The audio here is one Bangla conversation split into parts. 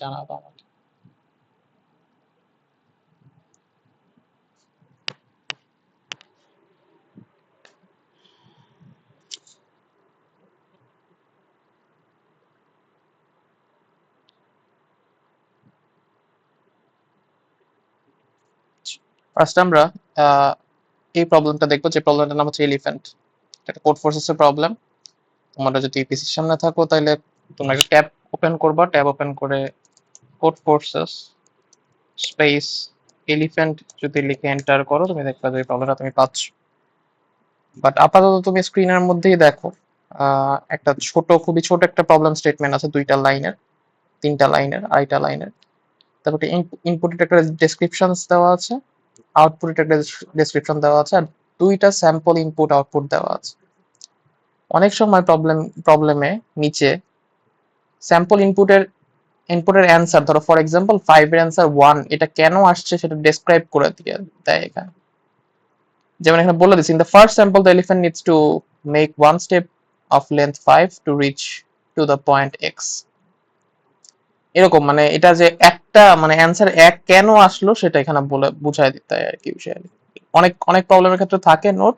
জানাবো আমাকে। ফার্স্ট আমরা এই প্রবলেমটা দেখবো, যে প্রবলেমটার নাম হচ্ছে এলিফ্যান্ট। এটা কোড ফোর্সেসের প্রবলেম। তোমরা যদি পিসির সামনে থাকো তাহলে তোমরা একটা ট্যাব ওপেন করবা, ট্যাব ওপেন করে কোড ফোর্সেস স্পেস এলিফ্যান্ট যদি লিখে এন্টার করো, তুমি দেখবা যে প্রবলেমটা তুমি পাচ্ছ। বাট আপাতত তুমি স্ক্রিনের মধ্যেই দেখো একটা খুবই ছোট একটা প্রবলেম স্টেটমেন্ট আছে, 2টা লাইনের, 3টা লাইনের, আড়াইটা লাইনের। তারপরে ইনপুটের একটা ডেসক্রিপশন দেওয়া আছে, আউটপুটের একটা ডেসক্রিপশন দেওয়া আছে, আর 2টা স্যাম্পল ইনপুট আউটপুট দেওয়া আছে। অনেক সময় প্রবলেমে নিচে স্যাম্পল ইনপুটের অ্যান্সার, ধরো ফর এক্সাম্পল 5 এর অ্যান্সার 1, এটা কেন আসছে সেটা ডেসক্রাইব করে দিয়ে দেয় এখানে। যেমন এখানে বলে দিচ্ছি, in the first sample the elephant needs to make one step of length 5 to reach to the point x. এরকম মানে এটা যে একটা মানে অ্যান্সার এক কেন আসলো সেটা এখানে বলে বুঝাই দিতে হয় আর কি বিষয়। অনেক অনেক প্রবলেমের ক্ষেত্রে থাকে নোট,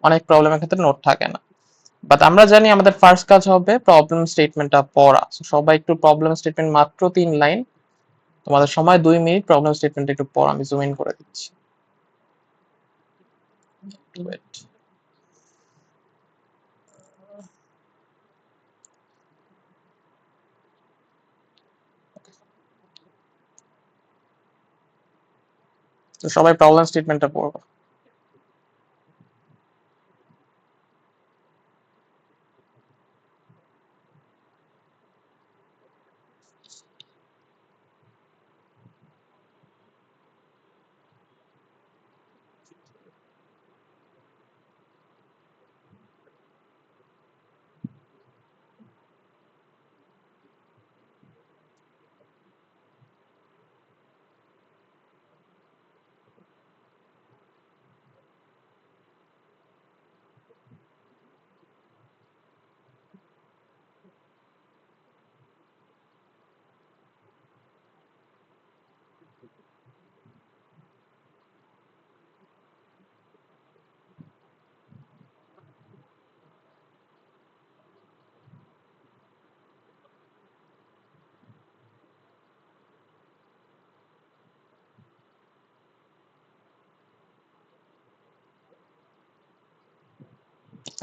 অনেক প্রবলেমের ক্ষেত্রে নোট থাকে না। বাট আমরা জানি আমাদের ফার্স্ট কাজ হবে প্রবলেম স্টেটমেন্টটা পড়া। সবাই একটু প্রবলেম স্টেটমেন্ট মাত্র 3 লাইন, তোমাদের সময় 2 মিনিট, প্রবলেম স্টেটমেন্ট একটু পড়া। আমি জুম ইন করে দিচ্ছি। Wait. তো সবাই প্রবলেম স্টেটমেন্টটা পড়বো।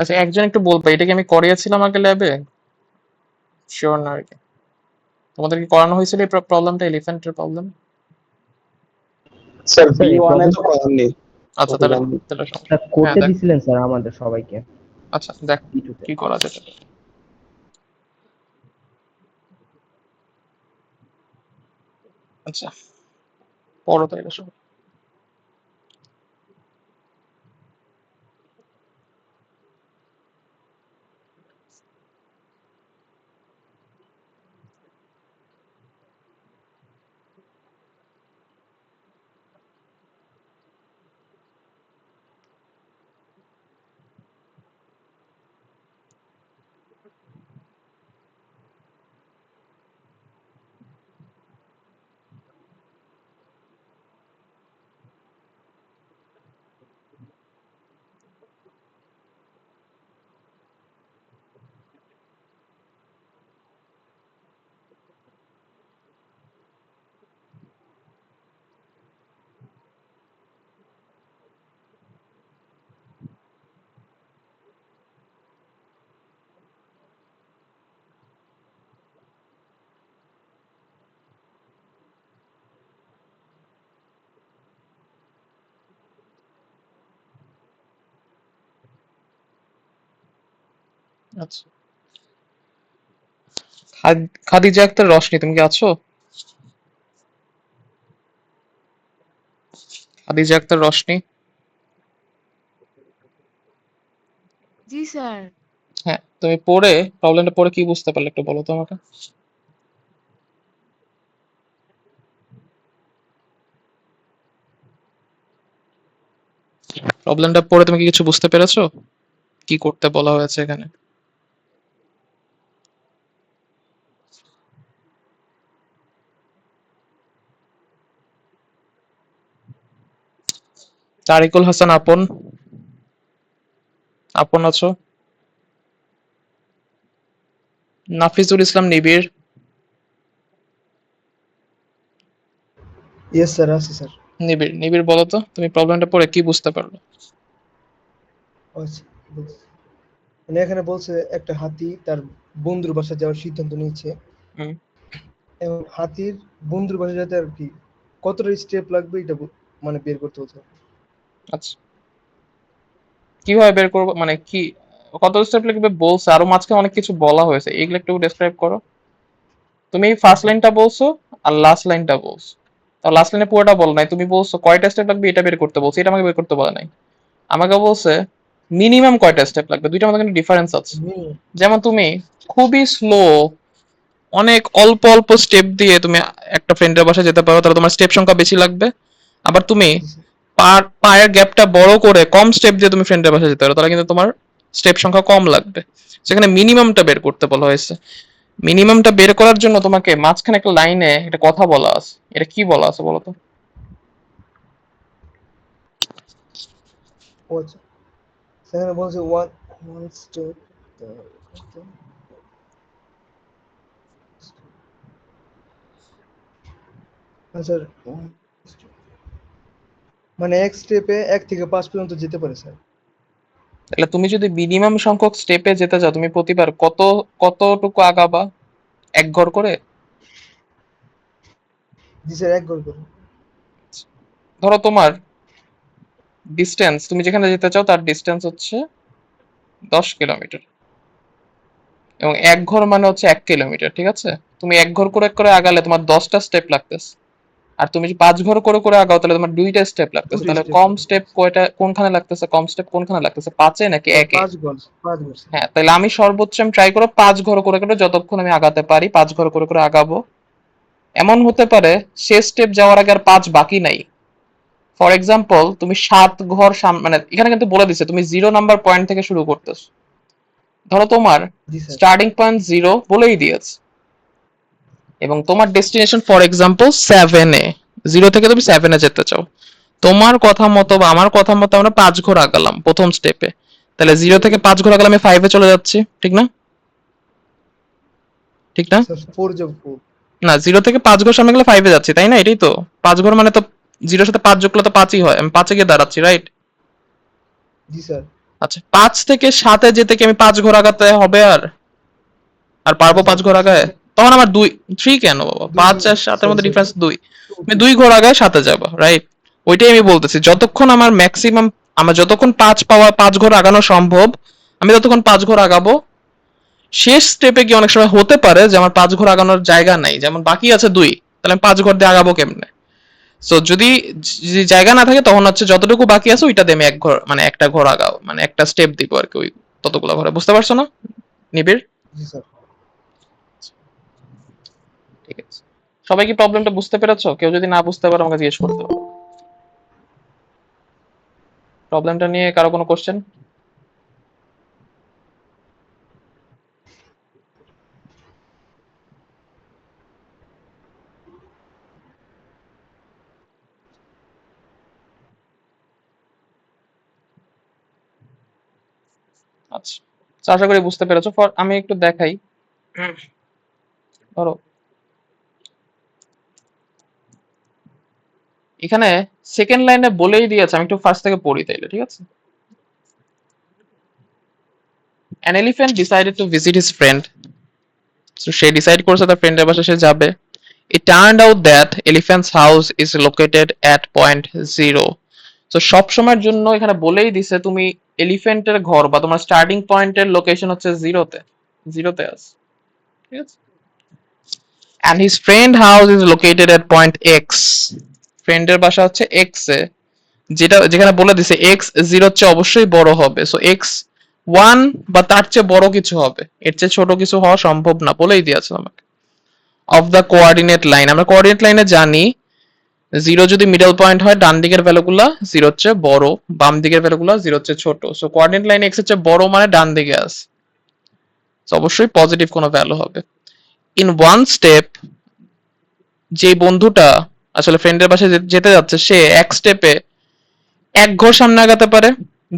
আচ্ছা, একজন একটু বলবো, এটা কি আমি করিয়েছিলাম আগে ল্যাবে? শিওর না আর কি। তোমাদের কি করানো হয়েছিল এই প্রবলেমটা, এলিফ্যান্টের প্রবলেম? স্যার স্যার বি এই ওয়ানে তো প্রবলেমটা করেননি। আচ্ছা, তাহলে তাহলে সমস্যা নেই। হ্যাঁ করতে দেখ। দিছিলেন স্যার আমাদের সবাইকে আচ্ছা দেখ কিছুতে। কি করা যেতে পারে। আচ্ছা, পড়ো তাহলে সব। আচ্ছা, খাদিজা আক্তার রশনি, তুমি কি আছো? খাদিজা আক্তার রশনি। জি স্যার। হ্যাঁ, তুমি পড়ে প্রবলেমটা পড়ে কি বুঝতে পারলে একটু বলো তো আমাকে। প্রবলেমটা পড়ে তুমি কি কিছু বুঝতে পেরেছো, কি করতে বলা হয়েছে এখানে? তারিকুল হাসান আপন, আপন আছো? নাফিজুল ইসলাম নিবিড়, ইয়েস স্যার, আছে স্যার। নিবিড় নিবিড় বলো তো তুমি প্রবলেমটা পড়ে কি বুঝতে পারলো? আচ্ছা, বুঝছি। মানে এখানে বলছে একটা হাতি তার বন্ধুর বাসায় যাওয়ার সিদ্ধান্ত নিয়েছে হুম, এবং হাতির বন্ধুর বাসায় যেতে আর কি কতটা স্টেপ লাগবে এটা মানে বের করতে হচ্ছে। আচ্ছা কিভাবে বের করবো মানে কি, কত স্টেপ লিখবে বলছে, আরো মাঝখানে অনেক কিছু বলা হয়েছে, এগুলো একটু ডেসক্রাইব করো। তুমি ফার্স্ট আচ্ছা, লাইনটা বলছো আর লাস্ট লাইনটা বলছো, তো লাস্ট লাইনে পুরোটা বল নাই, তুমি বলছো কয়টা স্টেপ লাগবে এটা বের করতে বলছো, এটা আমাকে বের করতে বলা নাই। আমাকে বলছে মিনিমাম কয়টা স্টেপ লাগবে, দুইটার মধ্যে কিন্তু ডিফারেন্স আছে। মিনিমাম। যেমন তুমি খুবই স্লো, অনেক অল্প অল্প স্টেপ দিয়ে তুমি একটা ফ্রেন্ডের বাসায় যেতে পারো, তাহলে তোমার স্টেপ সংখ্যা বেশি লাগবে। আবার তুমি জি স্যার। পায়ের গ্যাপটা বড় করে কম স্টেপ দিয়ে তুমি ফ্রেন্ডের বাসায় যেতে পারো, তাহলে কিন্তু তোমার স্টেপ সংখ্যা কম লাগবে। সেখানে মিনিমামটা বের করতে বলা হয়েছে। মিনিমামটা বের করার জন্য তোমাকে মাঝখানে একটা লাইনে একটা কথা বলা আছে, এটা কি বলা আছে বলো তো? ও আচ্ছা, সেখানে বলছে ওয়ান ওয়ান স্টেপ। স্যার, মানে এক স্টেপে ১ থেকে ৫ পর্যন্ত যেতে পারে স্যার। তাহলে তুমি যদি মিনিমাম সংখ্যক স্টেপে যেতে চাও, তুমি প্রতিবার কতটুকু আগাবা? এক ঘর করে? জি স্যার, ১ ঘর করে। ধরো তোমার ডিস্টেন্স, তুমি যেখানে যেতে চাও তার ডিস্টেন্স হচ্ছে 10 কিলোমিটার, এবং এক ঘর মানে হচ্ছে 1 কিলোমিটার, ঠিক আছে? তুমি এক ঘর করে করে আগালে তোমার 10টা স্টেপ লাগতেছে, আর তুমি যদি 5 ঘর করে করে আগাও তাহলে তোমার 2টা স্টেপ লাগতেছে। ২ টা তাহলে স্টেপ কম করে। স্টেপ কয়টা কোনখানে লাগতেছে, কম স্টেপ কোনখানে লাগতেছে, 5-এ নাকি স্যার 1-এ? ৫ ঘর, ৫ ঘর স্যার। হ্যাঁ, তাহলে আমি সর্বোচ্চ আমি ট্রাই করবো 5 ঘর করে করে যতক্ষণ আমি আগাতে পারি 5 ঘর করে করে আগাবো। এমন হতে পারে শেষ স্টেপ যাওয়ার আগে আর 5 বাকি নাই। ফর এক্সাম্পল তুমি 7 ঘর মানে এখানে কিন্তু বলে দিছে তুমি 0 নাম্বার পয়েন্ট থেকে শুরু করতেছো। ধরো তোমার জি স্যার। স্টার্টিং পয়েন্ট 0 বলেই দিয়েছে, এবং তোমার ডেস্টিনেশন ফর এক্সাম্পল 7-এ, 0 থেকে তুমি 7-এ যেতে চাও। তোমার কথা মতো বা আমার কথা মতো আমরা 5 ঘর আগালাম প্রথম স্টেপে, তাহলে 0 থেকে 5 ঘর আগালে আমি 5-এ চলে যাচ্ছি, ঠিক না? ঠিক না? স্যার 4 যোগ 4। না, 0 থেকে 5 ঘর সামনে গেলে 5-এ যাচ্ছি, তাই না? এটাই তো 5 ঘর মানে তো 0-এর সাথে 5 যোগ করলে তো 5-ই হয়, আমি 5-এ গিয়ে দাঁড়াচ্ছি, রাইট? জি স্যার। আচ্ছা, 5 থেকে 7-এ যেতে কি আমি 5 ঘর আগাতে হবে আর আর না পারবো স্যার, 5 ঘর আগায়? তখন আমার 3 কেন বাবা, 2 5 2 আর 7-এর সরি মধ্যে সরি ডিফারেন্স 2। 2 আমি 2 2 ঘর আগায় 7-এ যাবো, রাইট? ওইটাই আমি বলতেছি, যতক্ষণ আমার ম্যাক্সিমাম, আমার যতক্ষণ 5 ঘর আগানো সম্ভব আমি ততক্ষণ 5 ঘর আগাবো। শেষ স্টেপে কি অনেক সময় হতে পারে যে আমার 5 ঘর আগানোর জায়গা নাই, যেমন বাকি আছে 2, তাহলে আমি 5 ঘর দিয়ে আগাবো কেমনে? সো যদি জায়গা না থাকে তখন হচ্ছে যতটুকু বাকি আছে ওইটা দিয়ে আমি এক ঘর মানে একটা ঘর আগাও মানে একটা স্টেপ দিব আর কি, ওই ততগুলো ঘরে। বুঝতে পারছো না নিবিড়? জি স্যার। ঠিক আছে, সবাই কি প্রবলেমটা বুঝতে পেরেছো? কেউ যদি না বুঝতে পারো আমাকে জিজ্ঞেস করতে পারো। প্রবলেমটা নিয়ে কারো কোনো কোশ্চেন? আচ্ছা, তো আশা করি বুঝতে পেরেছো। আমি একটু দেখাই। ধরো এখানে সেকেন্ড লাইনে বলেই দিয়েছে, আমি একটু ফার্স্ট থেকে পড়ি তাইলে, ঠিক আছে? An elephant decided to visit his friend. So say decide করছে তার ফ্রেন্ডের বাসায় সে যাবে। It turned out that elephant's house is located at point 0. তো সব সময়ের জন্য এখানে বলেই দিছে তুমি এলিফ্যান্টের ঘর বা তোমার স্টার্টিং পয়েন্টের লোকেশন হচ্ছে 0-তে, 0-তে আছে, ঠিক আছে? And his friend house is located at point X. ফ্রেন্ডের বাসা হচ্ছে X এ, যেখানে বলে দিছে X 0-র চেয়ে অবশ্যই বড় হবে। সো X 1 বা তার চেয়ে বড় কিছু হবে, এর চেয়ে ছোট কিছু হওয়া সম্ভব না, বলেই দিয়েছে আমাকে। অফ দ্য কোঅর্ডিনেট লাইন, আমরা কোঅর্ডিনেট লাইনে জানি 0 যদি মিডল পয়েন্ট হয় ডান দিকের ভ্যালুগুলা 0-র চেয়ে বড়, বাম দিকের ভ্যালুগুলা 0-র চেয়ে ছোট। সো কোঅর্ডিনেট লাইনে x এর চেয়ে বড় মানে ডান দিকে আছে, সো অবশ্যই পজিটিভ কোনো ভ্যালু হবে। ইন ওয়ান স্টেপ, যে বন্ধুটা আসলে ফ্রেন্ডের বাসায় যেতে যাচ্ছে সে এক স্টেপে এক ঘর সামনে আগাতে পারে,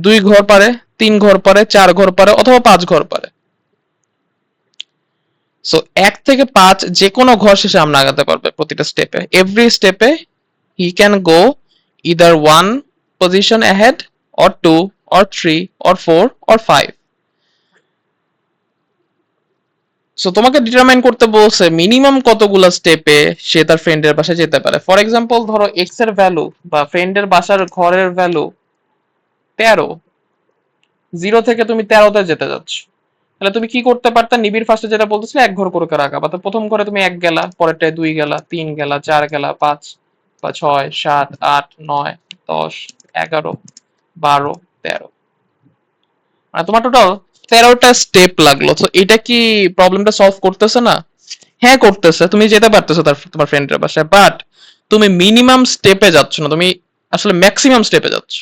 2 ঘর পারে, 3 ঘর পারে, 4 ঘর পারে, অথবা 5 ঘর পারে। সো 1 থেকে 5 যে কোনো ঘর সে সামনে আগাতে পারবে প্রতিটা স্টেপে। এভরি স্টেপে he can go either 1 position ahead, or 2, or 3, or 4, or 5। So তোমাকে ডিটারমাইন করতে বলছে মিনিমাম কতগুলা স্টেপে সে তার ফ্রেন্ডের বাসায় যেতে পারে। ফর এক্সাম্পল ধরো এক্স এর ভ্যালু বা ফ্রেন্ডের বাসার ঘরের ভ্যালু 13, 0 থেকে তুমি 13তে যেতে যাচ্ছ, তাহলে তুমি কি করতে পারতা? নিবিড় ফার্স্টে যেটা বলতেছিলে 1 ঘর করে করে আগাবা। তো প্রথম ঘরে তুমি 1 গেলা, পরেরটায় 2 গেলা, 3 গেলা, 4 গেলা, 5 বা 6, 7, 8, 9, 10, 11, 12, 13, মানে তোমার টোটাল 13টা স্টেপ লাগলো। তো এটা কি প্রবলেমটা সলভ করতেছে না? হ্যাঁ করতেছে, তুমি যেতে পারতেছো তোমার ফ্রেন্ডের বাসায়, বাট তুমি মিনিমাম স্টেপে যাচ্ছ না, তুমি আসলে ম্যাক্সিমাম স্টেপে যাচ্ছ।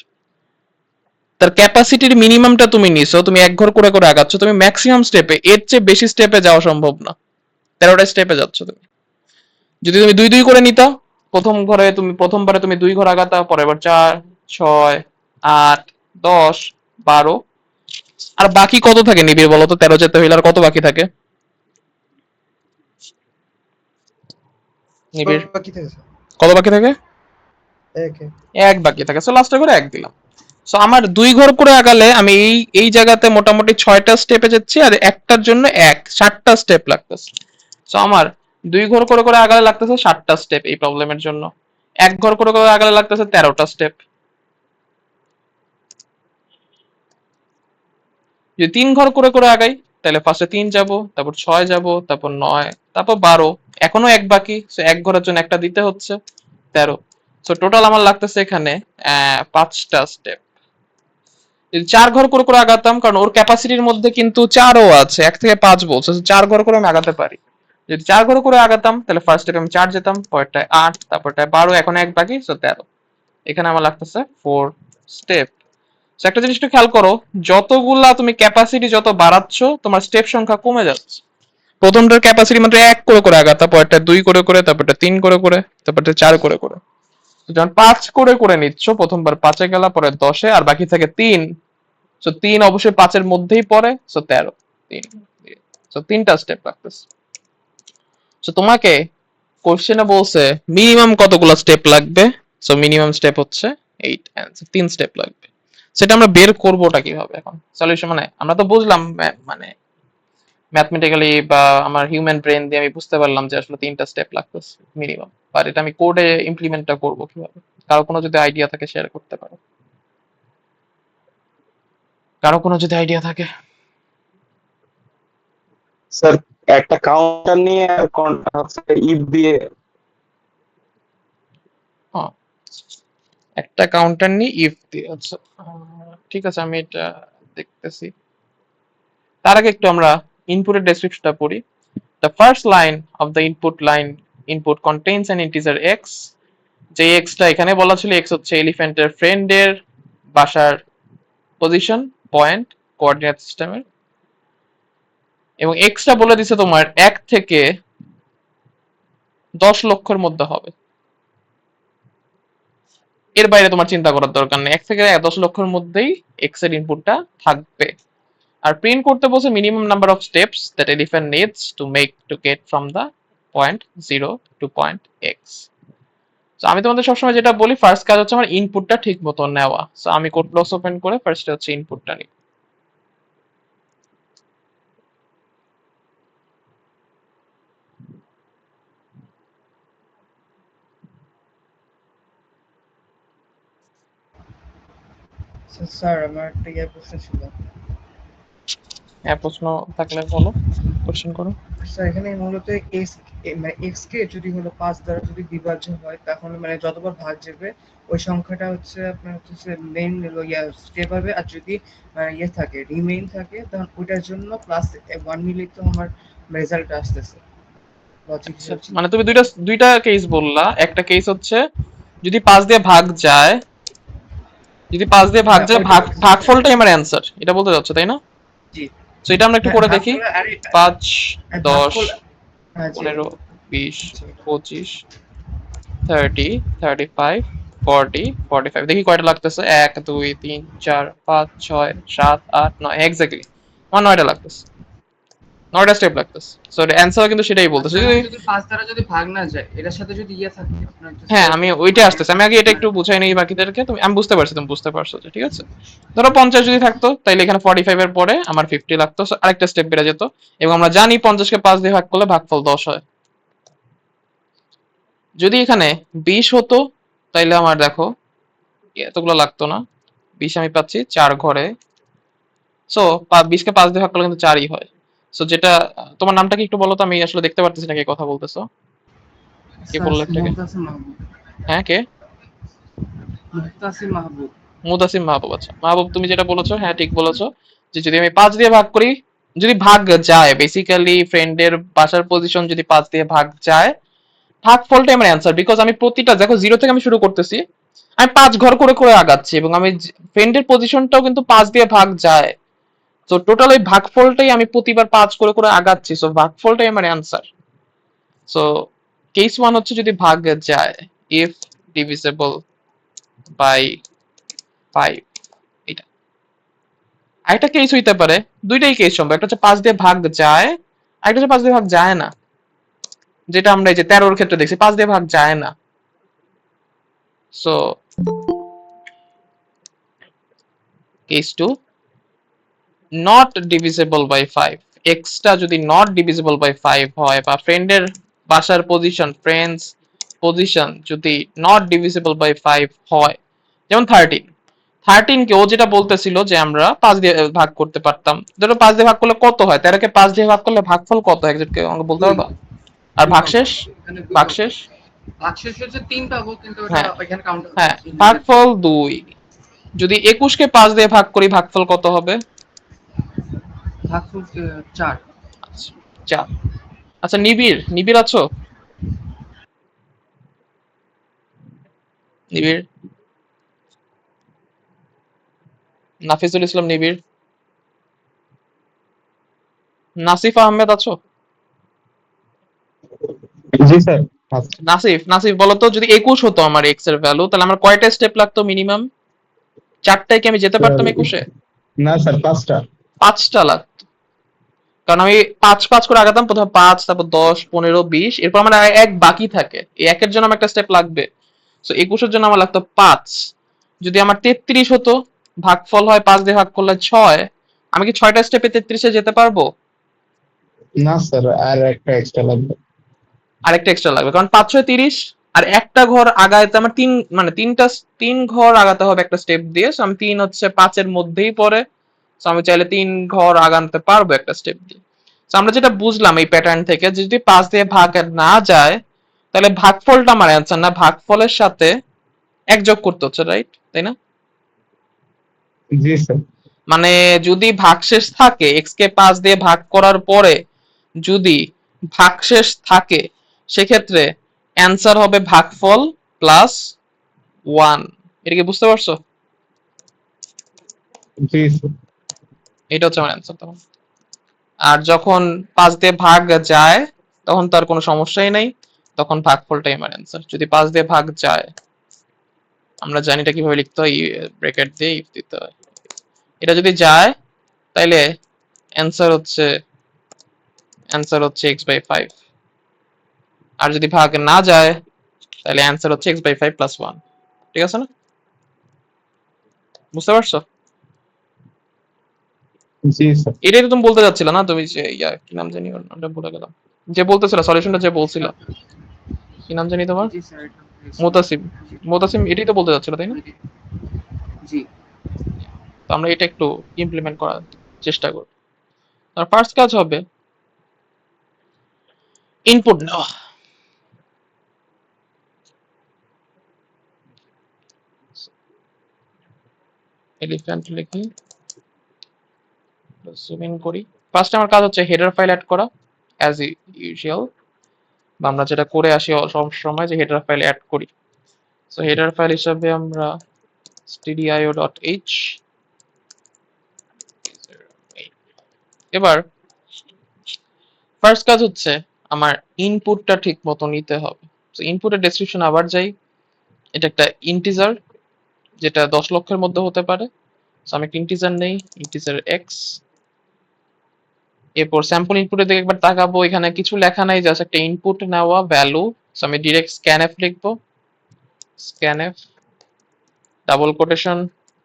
তার ক্যাপাসিটির মিনিমামটা তুমি নিছো, তুমি 1 ঘর করে করে আগাচ্ছ, তুমি ম্যাক্সিমাম স্টেপে, এর চেয়ে বেশি স্টেপে যাওয়া সম্ভব না। 13টা স্টেপে যাচ্ছ তুমি। যদি তুমি 2 2 করে নিতা, প্রথমবারে তুমি 2 ঘর আগাতা, পরের বার 4, 6, 8, 10, 12, আর বাকি কত থাকে নিবিড় বলো তো? 13 যেতে হইলে আর কত বাকি থাকে নিবিড়? বাকি থেকে স্যার কত বাকি থাকে? এক এক। 1 বাকি থাকে। সো লাস্টে করে 1 দিলাম। সো আমার 2 ঘর করে আগালে আমি এই এই জায়গাতে মোটামুটি 6টা স্টেপে যাচ্ছি, আর একটার জন্য 7টা স্টেপ লাগতেছে। সো আমার 2 ঘর করে করে আগালে লাগতেছে 7টা স্টেপ এই প্রবলেমের জন্য। 1 ঘর করে করে আগালে লাগতেছে 13টা স্টেপ। যদি 3 ঘর করে করে আগাই, তাহলে ফার্স্টে 3 যাব, তারপর 6 যাব, তারপর 9, তারপর 12, এখনো 1 বাকি। সো 1 ঘরের জন্য একটা দিতে হচ্ছে, 13। সো টোটাল আমার লাগতেছে এখানে 5টা স্টেপ। যদি 4 ঘর করে করে আগাতাম, কারণ ওর ক্যাপাসিটির মধ্যে কিন্তু 4ও আছে, 1 থেকে 5 বলছে, 4 ঘর করে আমি আগাতে পারি। যদি 4 ঘর করে আগাতাম, তাহলে ফার্স্ট স্টেপে আমি 4 যেতাম, পরেরটায় 8, তারপরটায় 12, এখন 1 বাকি, সো 13। এখানে আমার লাগতেছে 4 স্টেপ। একটা জিনিস একটু খেয়াল করো, যতগুলা তুমি ক্যাপাসিটি যত বাড়াচ্ছ, তোমার স্টেপ সংখ্যা কমে যাচ্ছে। প্রথমটার ক্যাপাসিটি মাত্র 1 করে করে আগাতা, পরেরটা 2 করে করে, তারপরটা 3 করে করে, তারপরটা 4 করে করে। যখন 5 করে করে নিচ্ছ, প্রথমবার 5-এ গেলা, পরে 10-এ, আর বাকি থাকে 3। সো 3 অবশ্যই 5-এর মধ্যেই পড়ে, সো 13, 3, সো 3টা স্টেপ লাগতেছে। সো তোমাকে কোশ্চেনে বলছে মিনিমাম কতগুলো স্টেপ লাগবে। সো মিনিমাম স্টেপ হচ্ছে 8, অ্যান্সার 3 স্টেপ লাগবে। সেটা আমরা বের করবোটা কিভাবে এখন? সলিউশন মানে আমরা তো বুঝলাম, মানে ম্যাথমেটিক্যালি বা আমার হিউম্যান ব্রেন দিয়ে আমি বুঝতে পারলাম যে আসলে 3টা স্টেপ লাগতেছে মিনিমাম, বাট এটা আমি কোডে ইমপ্লিমেন্টটা করবো কিভাবে? কারো কোনো যদি আইডিয়া থাকে শেয়ার করতে পারো, কারো কোনো যদি আইডিয়া থাকে। স্যার একটা কাউন্টার নিয়ে ইফ দিয়ে হ্যাঁ, একটা কাউন্টার নিয়ে ইফ দিয়ে, আচ্ছা ঠিক আছে, আমি এটা দেখতেছি। তার আগে একটু আমরা ইনপুটের ডেসক্রিপশনটা পড়ি। The first line of the input contains an integer x. যে এক্সটা এখানে বলা ছিল, এক্স হচ্ছে এলিফ্যান্টের ফ্রেন্ডের বাসার পজিশন, পয়েন্ট, কোঅর্ডিনেট সিস্টেমের, এবং এক্সটা বলে দিছে তোমার 1 থেকে 10 লক্ষের মধ্যে হবে। এর বাইরে তোমার চিন্তা করার দরকার নেই, 1 থেকে 10 লক্ষের মধ্যেই এক্স এর ইনপুটটা থাকবে। আর প্রিন্ট করতে বলছে minimum number of steps that elephant needs to get from the point 0 to point x. তো আমি তোমাদের সবসময় যেটা বলি, ফার্স্ট কাজ হচ্ছে আমার ইনপুটটা ঠিক মতো নেওয়া। সো আমি কোড ব্লকস ওপেন করে ফার্স্টে হচ্ছে ইনপুটটা নিই। স্যার আমার একটা প্রশ্ন ছিল। হ্যাঁ, প্রশ্ন থাকলে বলো, কোশ্চেন করো। স্যার এখানে মূলত এক্স মানে এক্স কে যদি হলো 5 দ্বারা যদি বিভাজ্য হয়, তাহলে মানে যতবার ভাগ যাবে ওই সংখ্যাটা হচ্ছে আপনার হচ্ছে মেইন স্টেপ হবে। আর যদি ইয়ে থাকে, রিমেইন থাকে, তখন ওইটার জন্য প্লাস 1 মিলে তো আমার রেজাল্ট আসতেছে। লজিক আচ্ছা, হচ্ছে মানে তুমি দুইটা দুইটা কেস বললা। একটা কেস হচ্ছে যদি 5 দিয়ে ভাগ যায়, যদি 5 দিয়ে ভাগ হ্যাঁ যায়, ওইটা বলতেছি স্যার। ভাগফলটাই আমার অ্যান্সার, এটা বলতে যাচ্ছ তাই না? জি তো এটা আমরা একটু হ্যাঁ করে দেখি। ভাগফল। আরে 5, 10, ভাগফল। হ্যাঁ জি 15, 20, জি 25, 30, 35, 40 45 দেখি কয়টা লাগতেছে 1 2 3 4 5 6 7 8 9 এক্স্যাক্টলি আমার 9টা লাগতেছে 9টা স্টেপ লাগতেছে সো অ্যানসার কিন্তু সেটাই বলতেছে আচ্ছা, যদি যদি 5 দ্বারা যদি ভাগ না যায়, এটার সাথে যদি ইয়ে থাকে আপনার হ্যাঁ হচ্ছে আমি ওইটা আসতেছি আমি আগে এটা একটু বুঝাই নেই বাকিদেরকে তুমি আমি বুঝতে পারছি তুমি বুঝতে পারছো যে ঠিক আছে ধরো 50 যদি থাকতো তাইলে এখানে 45 এর পরে আমার 50 লাগতো so আরেকটা স্টেপ বেড়ে যেত এবং আমরা জানি 50 কে 5 দিয়ে ভাগ করলে ভাগফল 10 হয় যদি এখানে 20 হতো তাইলে আমার দেখো এতগুলো লাগতো না 20 আমি পাচ্ছি 4 ঘরে সো 20 কে 5 দিয়ে ভাগ করলে কিন্তু 4ই হয় সো যেটা তোমার নামটা কি একটু বলো তো আমি আসলে দেখতে পারতেছি না কে কথা বলতেছো কে স্যার বললো একটাকে মুহতাসিম মাহবুব। হ্যাঁ কে মুহতাসিম মাহবুব। মুদাসিম মাহবুব আচ্ছা মাহবুব তুমি যেটা বলেছো হ্যাঁ ঠিক বলেছো যে যদি আমি 5 দিয়ে ভাগ করি যদি ভাগ যায় বেসিক্যালি ফ্রেন্ডের বাসার পজিশন যদি 5 দিয়ে ভাগ যায় ভাগফলটাই আমার অ্যান্সার বিকজ আমি প্রতিটা দেখো 0 থেকে আমি শুরু করতেছি আমি 5 ঘর করে করে আগাচ্ছি এবং আমি ফ্রেন্ডের পজিশনটাও কিন্তু 5 দিয়ে ভাগ যায় তো টোটাল ওই ভাগফলটাই আমি প্রতিবার 5 করে করে আগাচ্ছি সো ভাগফলটাই আমার অ্যান্সার সো কেস 1 হচ্ছে যদি ভাগ যায় ইফ ডিভিজিবল বাই 5 এটা আরেকটা কেস হইতে পারে দুইটাই কেস সম্ভব একটা হচ্ছে 5 দিয়ে ভাগ যায় আরেকটা হচ্ছে 5 দিয়ে ভাগ যায় না যেটা আমরা এই যে 13 এর ক্ষেত্রে দেখছি 5 দিয়ে ভাগ যায় না so case 2 not divisible by 5 এক্সটা যদি নট ডিভিজিবল বাই 5 হয় বা ফ্রেন্ডের বাসার পজিশন ফ্রেন্ডস পজিশন যদি নট ডিভিজিবল বাই 5 হয় যেমন 13 কে ও যেটা বলতেছিল যে আমরা 5 দিয়ে ভাগ করতে পারতাম ধরো 5 দিয়ে ভাগ করলে কত হয় 13 কে 5 দিয়ে ভাগ করলে ভাগফল কত হয় একজনকে আমাকে বলতে 2 পারবা আর 2 পাবো। ভাগশেষ এখানে 2 পাবো। ভাগশেষ ভাগশেষ হচ্ছে 3 পাবো, কিন্তু ওটা হ্যাঁ এখানে কাউন্ট হ্যাঁ হবে। ভাগফল 2 যদি 21 কে 5 দিয়ে ভাগ করি ভাগফল কত হবে ভাগফল 4। আচ্ছা 4 আচ্ছা নিবিড় নিবিড় আছো নিবিড় নাফিজুল ইসলাম নিবিড় নাসিফ আহমেদ আছো জি স্যার। আচ্ছা। নাসিফ নাসিফ বলো তো যদি 21 হতো আমার এক্স এর ভ্যালু তাহলে আমার কয়টা স্টেপ লাগতো মিনিমাম 4টায় কি আমি যেতে স্যার, পারতাম 21-এ না স্যার 5টা। 5টা লাগতো কারণ আমি 5 5 করে আগাতাম প্রথমে 5 তারপর 10 15 20 এরপর আমার এক বাকি থাকে এই একের জন্য আমার একটা স্টেপ লাগবে সো 21-এর জন্য আমার লাগতো 5 যদি আমার 33 হতো ভাগফল হয় 5 দিয়ে ভাগ করলে 6 আমি কি 6টা স্টেপে 33-এ যেতে পারবো না স্যার, আর একটা এক্সট্রা লাগবে। আরেকটা এক্সট্রা লাগবে কারণ 5 6 30 আর একটা ঘর আগাইতে আমার তিন ঘর আগাতে হবে একটা স্টেপ দিয়ে সো আমি 3 হচ্ছে 5-এর মধ্যেই পড়ে সো আমি চাইলে 3 ঘর আগাতে পারবো একটা স্টেপ দিয়ে সো আমরা যেটা বুঝলাম এই প্যাটার্ন থেকে যে যদি 5 দিয়ে ভাগ না যায় তাহলে ভাগফলটা আমার অ্যান্সার না ভাগফলের সাথে এক যোগ করতে হচ্ছে রাইট তাই না জি স্যার। মানে যদি ভাগশেষ থাকে এক্স কে 5 দিয়ে ভাগ করার পরে যদি ভাগশেষ থাকে সেক্ষেত্রে অ্যান্সার হবে ভাগফল প্লাস 1 এটা কি বুঝতে পারছো জি স্যার। এটা হচ্ছে আমার অ্যান্সার তখন আর যখন 5 দিয়ে ভাগ যায় তখন তার কোনো সমস্যাই নাই তখন ভাগফলটাই আমার অ্যান্সার যদি 5 দিয়ে ভাগ যায় আমরা জানি এটা কিভাবে লিখতে হয় ব্র্যাকেট দিয়ে ইফ দিতে হয় এটা যদি যায় তাইলে অ্যান্সার হচ্ছে x/5 আর যদি ভাগ না যায় তাহলে অ্যান্সার হচ্ছে x/5 প্লাস 1 ঠিক আছে না বুঝতে পারছো জি স্যার। এটাই তো তুমি বলতে যাচ্ছিলে না তুমি যে কি নাম জানি ওর নামটা ভুলে গেলাম যে বলতেছিল সলিউশনটা যে বলছিল কি নাম জানি তোমার জি স্যার, এটা মুতাসিম জি মুতাসিম এটাই তো বলতে যাচ্ছিল তাই না জি। তো আমরা এটা একটু ইমপ্লিমেন্ট করার চেষ্টা করব আর ফার্স্ট কাজ হবে ইনপুট নেওয়া এলিফ্যান্ট লিখি জুম ইন করি ফার্স্ট আমার কাজ হচ্ছে হেডার ফাইল অ্যাড করা অ্যাজ ইউজুয়াল বা আমরা যেটা করে আসি সব সময় যে হেডার ফাইল অ্যাড করি সো হেডার ফাইল হিসাবে আমরা stdio.h এবার ফার্স্ট কাজ হচ্ছে আমার ইনপুটটা ঠিক মতো নিতে হবে তো ইনপুটের ডেসক্রিপশন আবার যাই এটা একটা ইন্টিজার যেটা 10 লক্ষের মধ্যে হতে পারে। সো আমি একটা ইন্টিজার নেই, ইন্টিজার এক্স। এরপর স্যাম্পল ইনপুটের দিকে একবার তাকাবো, এখানে কিছু লেখা নাই, জাস্ট একটা ইনপুট নেওয়া ভ্যালু। সো আমি ডিরেক্ট স্ক্যানএফ লিখবো, scanf double quotation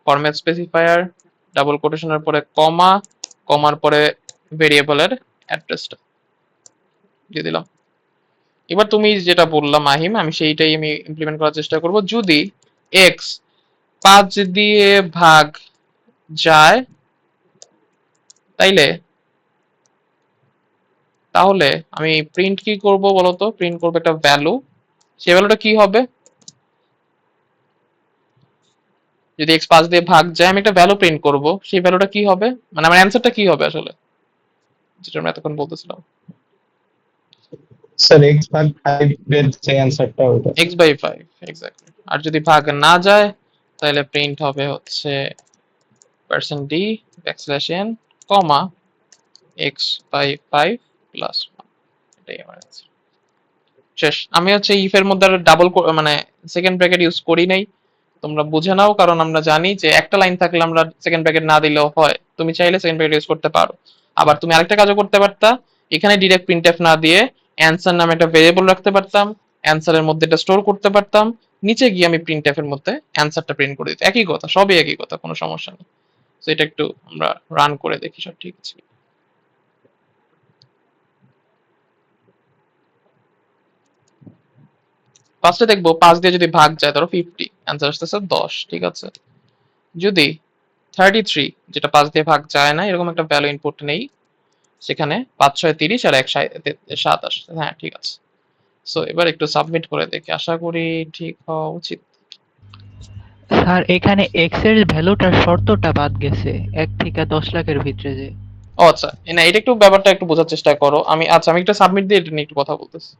format specifier double কোটেশনের পরে কমা, কমার পরে ভেরিয়েবলের অ্যাড্রেসটা দিয়ে দিলাম। এবার তুমি যেটা বললাম মাহিম, আমি সেইটাই আমি ইমপ্লিমেন্ট করার চেষ্টা করব। যদি এক্স 5 দিয়ে ভাগ যায় তাইলে তাহলে আমি প্রিন্ট কি করব বলতো? প্রিন্ট করব একটা ভ্যালু। সেই ভ্যালুটা কি হবে? যদি এক্স 5 দিয়ে ভাগ যায় আমি একটা ভ্যালু প্রিন্ট করব, সেই ভ্যালুটা কি হবে? মানে আমার অ্যান্সারটা কি হবে আসলে, যেটা আমরা এতক্ষণ বলতেছিলাম? স্যার x/5 এর যে অ্যান্সারটা ওটা। x/5 exactly. আর যদি ভাগ না যায় তাহলে প্রিন্ট হবে হচ্ছে %d \n, কমা x/5 প্লাস 1। এটাই আমার অ্যান্সার। শেষ। আমি হচ্ছে ইফ এর মধ্যে ডাবল মানে সেকেন্ড ব্র্যাকেট ইউজ করি নাই, তোমরা বুঝে নাও, কারণ আমরা জানি যে একটা লাইন থাকলে আমরা সেকেন্ড ব্র্যাকেট না দিলেও হয়। তুমি চাইলে সেকেন্ড ব্র্যাকেট ইউজ করতে পারো। আবার তুমি আরেকটা কাজও করতে পারতা, এখানে ডিরেক্ট প্রিন্টএফ না দিয়ে অ্যান্সার নামে একটা ভেরিয়েবল রাখতে পারতাম, অ্যান্সারের মধ্যে এটা স্টোর করতে পারতাম, নিচে গিয়ে আমি প্রিন্টএফ এর মধ্যে অ্যান্সারটা প্রিন্ট করে দিতাম। একই কথা, সবই একই কথা, কোনো সমস্যা নেই। তো এটা একটু আমরা রান করে দেখি সব ঠিক আছে। ফার্স্টে দেখবো 5 দিয়ে যদি ভাগ যায় ধরো 50, অ্যান্সার আসতেছে 10, ঠিক আছে। যদি 33, যেটা 5 দিয়ে ভাগ যায় না, এরকম একটা ভ্যালু ইনপুট নেই, সেখানে 5 6 30 আর 1 7 আসছে। হ্যাঁ ঠিক আছে। সো এবার একটু সাবমিট করে দেখি, আশা করি ঠিক হওয়া উচিত। স্যার এখানে এক্স এর ভ্যালুটার শর্তটা বাদ গেছে 1 থেকে 10 লাখের ভিতরে যে। ও আচ্ছা, না এটা একটু ব্যাপারটা একটু বোঝার চেষ্টা করো। আমি একটা সাবমিট দিয়ে এটা নিয়ে একটু কথা বলতেছি।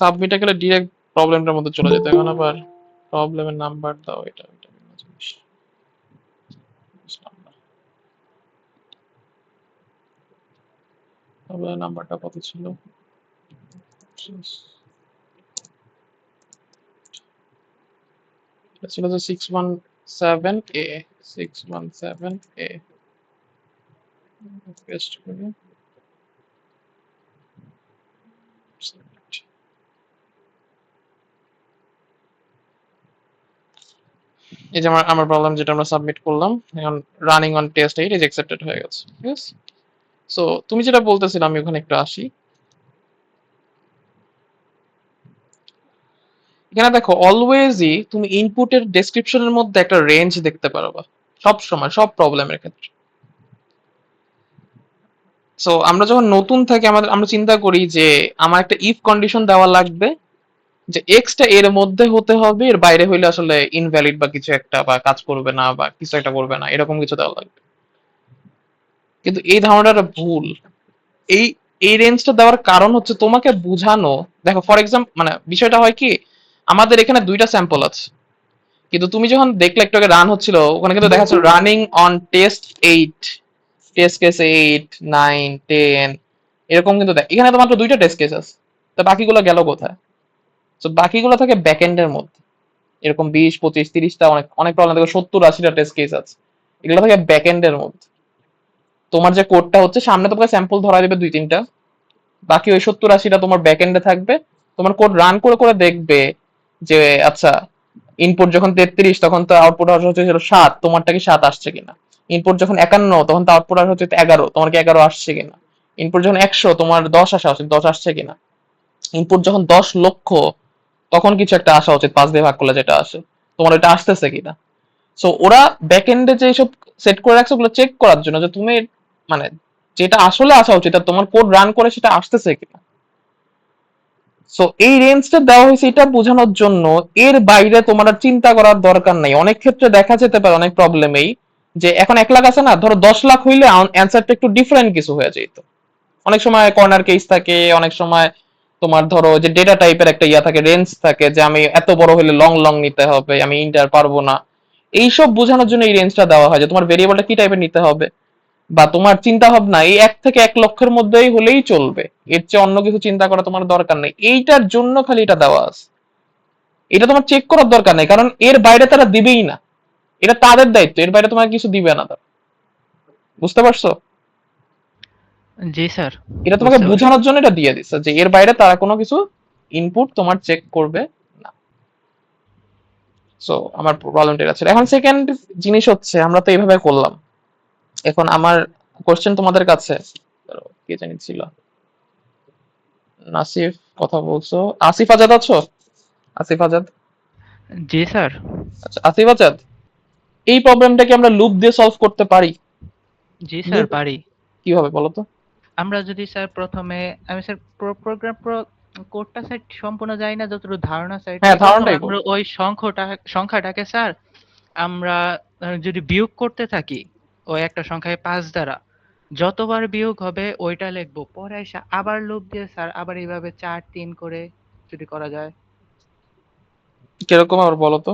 সাবমিটে গেলে ডিরেক্ট প্রবলেমটার মধ্যে চলে যেত। এখন আবার প্রবলেমের নাম্বার দাও, এটা এটা ভিন্ন জিনিস। বুঝলাম না তবে নাম্বারটা কত ছিল। এটা ছিল যে 617A, 617A পেস্ট করে submit। এই যে আমার আমার প্রবলেম যেটা আমরা সাবমিট করলাম, এখন running on test 8 is accepted হয়ে গেছে। ঠিক আছে। সো তুমি যেটা বলতেছিলে আমি ওখানে একটু আসি। এখানে দেখো অলওয়েজই তুমি ইনপুটের ডেসক্রিপশনের মধ্যে একটা রেঞ্জ দেখতে পারবা, সব সময় সব প্রবলেমের ক্ষেত্রে। সো আমরা যখন নতুন থাকি আমরা চিন্তা করি যে আমার একটা ইফ কন্ডিশন দেওয়া লাগবে যে এক্সটা এর মধ্যে হতে হবে, এর বাইরে হইলে আসলে ইনভ্যালিড বা কিছু একটা বা কাজ করবে না বা কিছু একটা করবে না, এরকম কিছু দেওয়া লাগবে। কিন্তু এই ধারণাটা ভুল। এই এই রেঞ্জটা দেওয়ার কারণ হচ্ছে তোমাকে বুঝানো। দেখো ফর এক্সাম্পল মানে বিষয়টা হয় কি, আমাদের এখানে দুইটা স্যাম্পল আছে, কিন্তু তুমি যখন দেখলে একটু আগে রান হচ্ছিল, ওখানে কিন্তু দেখা যাচ্ছে running on test 8, test case 8 9 10 এরকম, কিন্তু এখানে তো মাত্র দুইটা টেস্ট কেস আছে, তো বাকিগুলো গেল কোথায়? তো বাকিগুলো থাকে ব্যাকএন্ডের মধ্যে, এরকম 20 25 30টা অনেক অনেক প্রবলেম থাকে, 70 80টা টেস্ট কেস আছে, এগুলো থাকে ব্যাকএন্ডের মধ্যে। তোমার যে কোডটা হচ্ছে সামনে তোমাকে স্যাম্পল ধরা দেবে 2 3টা, বাকি ওই 70 80টা তোমার ব্যাকএন্ডে থাকবে। তোমার কোড রান করে করে দেখবে যে আচ্ছা ইনপুট যখন 33 তখন তো আউটপুট হচ্ছে 7, তোমারটা কি 7 আসছে কিনা। ইনপুট যখন 51 তখন তো আউটপুট হচ্ছে 11, তোমার কি 11 আসছে কিনা। ইনপুট যখন 100 তোমার 10 আসা উচিত, 10 আসছে কিনা। ইনপুট যখন 10 লক্ষ তখন কিছু একটা আসা উচিত 5 দিয়ে ভাগ করলে যেটা আসে, তোমার এটা আসতেছে কিনা। সো ওরা ব্যাকএন্ডে যে সব সেট করে রাখছে ওগুলো চেক করার জন্য যে তুমি মানে যেটা আসলে আসা উচিত আর তোমার কোড রান করে সেটা আসতেছে কিনা। সো এই রেঞ্জটা দেওয়া হয়েছে এটা বোঝানোর জন্য, এর বাইরে তোমার আর চিন্তা করার দরকার নাই। অনেক ক্ষেত্রে দেখা যেতে পারে অনেক প্রবলেমেই যে এখন 1 লাখ আছে না, ধরো 10 লাখ হইলে অ্যান্সারটা একটু ডিফারেন্ট কিছু হয়ে যেত। অনেক সময় কর্নার কেস থাকে, অনেক সময় তোমার ধরো যে ডেটা টাইপের একটা ইয়া থাকে, রেঞ্জ থাকে যে আমি এত বড় হলে লং লং নিতে হবে, আমি ইন্টার পারবো না। এইসব বোঝানোর জন্য এই রেঞ্জটা দেওয়া হয় যে তোমার ভেরিয়েবলটা কি টাইপের নিতে হবে, বা তোমার চিন্তা ভাবনা এই 1 থেকে 1 লক্ষের মধ্যেই হলেই চলবে, এর চেয়ে অন্য কিছু চিন্তা করা তোমার দরকার নেই। এইটার জন্য খালি এটা দেওয়া আছে, এটা তোমার চেক করার দরকার নেই, কারণ এর বাইরে তারা দিবেই না। এটা তাদের দায়িত্ব, এর বাইরে তোমার কিছু দিবে না তারা। বুঝতে পারছো? জি স্যার, এটা তোমাকে বুঝতে পারছি। বোঝানোর জন্য এটা দিয়ে দিচ্ছে যে এর বাইরে তারা কোনো কিছু ইনপুট তোমার চেক করবে না। সো আমার প্রবলেমটা এটা ছিল। এখন সেকেন্ড জিনিস হচ্ছে আমরা তো এইভাবে করলাম, এখন আমার কোশ্চেন তোমাদের কাছে, কে জানি ছিল, নাসিফ কথা বলছো, আসিফ আজাদ আছো? আসিফ আজাদ, জি স্যার। আচ্ছা আসিফ আজাদ, এই প্রবলেমটা কি আমরা লুপ দিয়ে সলভ করতে পারি? জি স্যার, লুপ পারি। কিভাবে বলো তো? আমরা যদি স্যার প্রথমে, আমি স্যার প্রোগ্রাম কোডটা স্যার সম্পূর্ণ জানি না, যতটুকু ধারণা স্যার হ্যাঁ এটাই। প্রথম ধারণাটাই আমরা বলো। ওই সংখ্যাটাকে স্যার আমরা যদি বিয়োগ করতে থাকি ওই একটা সংখ্যায় 5 দ্বারা, যতবার বিয়োগ হবে ওইটা লিখবো, পরে এসে আবার লুপ দিয়ে স্যার আবার এইভাবে 4 3 করে যদি করা যায়। কিরকম আবার বলো তো?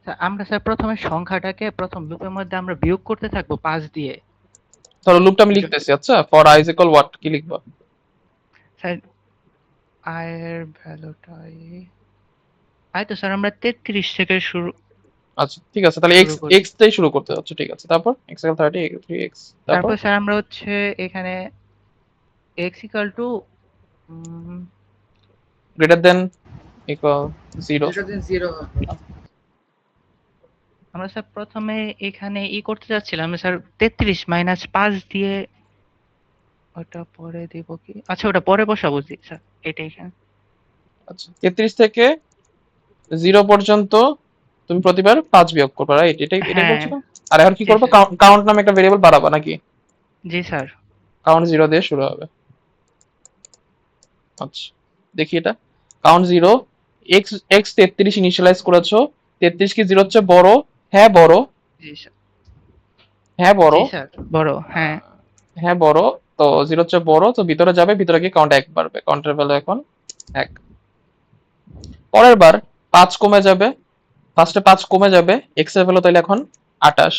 স্যার আমরা স্যার প্রথমে সংখ্যাটাকে প্রথম লুপের মধ্যে আমরা বিয়োগ করতে থাকবো 5 দিয়ে। ধরো লুপটা আমি লিখতেছি, আচ্ছা for i is equal what, কি লিখবা? স্যার i এর ভ্যালুটাই তো স্যার আমরা 33 থেকে শুরু আচ্ছা ঠিক আছে, তাহলে x শুরু করি। x দিয়ে শুরু করতে যাচ্ছ, ঠিক আছে। তারপর x equal 30, x 3x, তারপর তারপর স্যার আমরা হচ্ছে এখানে x equal to greater than equal 0। যেটা দিন 0 হবে। আমরা স্যার প্রথমে এখানে করতে যাচ্ছিলাম স্যার 33 মাইনাস 5 দিয়ে, ওটা পরে দিব কি, আচ্ছা ওটা পরে বসাবো। জি স্যার, এটাই স্যার। আচ্ছা 33 থেকে 0 পর্যন্ত তুমি প্রতিবার 5 বিয়োগ করবে, রাইট? এটাই এটাই হ্যাঁ। বলছো না? আর এখন কি জি করবে, স্যার। কাউন্ট নামে একটা ভেরিয়েবল বাড়াবা নাকি? জি স্যার। কাউন্ট 0 দিয়ে শুরু হবে। আচ্ছা দেখি এটা, কাউন্ট 0, x x 33 ইনিশিয়ালাইজ করেছো, 33 কি 0 হচ্ছে বড়? হ্যাঁ বড়। জি স্যার। হ্যাঁ বড়। জি স্যার, বড়, হ্যাঁ। হ্যাঁ বড়। তো 0 হচ্ছে বড়, তো ভিতরে যাবে, ভিতরে গিয়ে কাউন্ট 1 বাড়বে, কাউন্টের ভ্যালু এখন 1। পরের বার 5 কমে যাবে, ফার্স্টে 5 কমে যাবে, x এর ভ্যালু তাহলে এখন 28।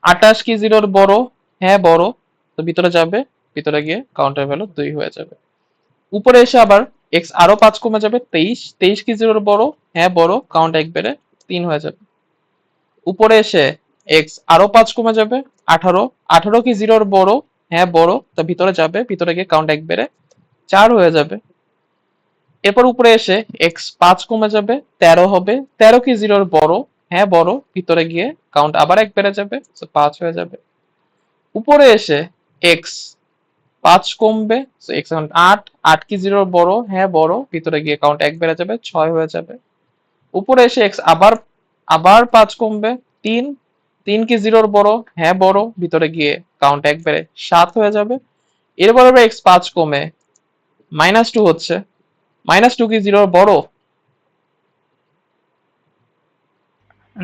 28 কি 0 বড়? হ্যাঁ বড়। তো ভিতরে যাবে, ভিতরে গিয়ে কাউন্টের ভ্যালু 2 হয়ে যাবে। উপরে এসে আবার x আরো 5 কমে যাবে, 23। 23 কি 0 বড়? হ্যাঁ বড়, কাউন্ট 1 বেড়ে 3 হয়ে যাবে। উপরে এসে x আরো 5 কমে যাবে, 18। 18 কি 0 বড়? হ্যাঁ বড়, তো ভিতরে যাবে, ভিতরে গিয়ে কাউন্ট 1 বেড়ে 4 হয়ে যাবে। এরপর উপরে এসে x 5 কমে যাবে, 13 হবে। 13 কি 0 বড়? হ্যাঁ বড়, ভিতরে গিয়ে কাউন্ট আবার 1 বেড়ে যাবে, 5 হয়ে যাবে। উপরে এসে x 5 কমবে, x এখন 8। 8 কি 0 বড়? হ্যাঁ বড়, ভিতরে গিয়ে কাউন্ট 1 বেড়ে যাবে, 6 হয়ে যাবে। উপরে এসে x আবার আবার 5 কমবে, 3। 3 কি 0 বড়? হ্যাঁ বড়, ভিতরে গিয়ে কাউন্ট 1 বেড়ে 7 হয়ে যাবে। এরপর আবার x 5 কমে -2 হচ্ছে, -2 কি 0 বড়?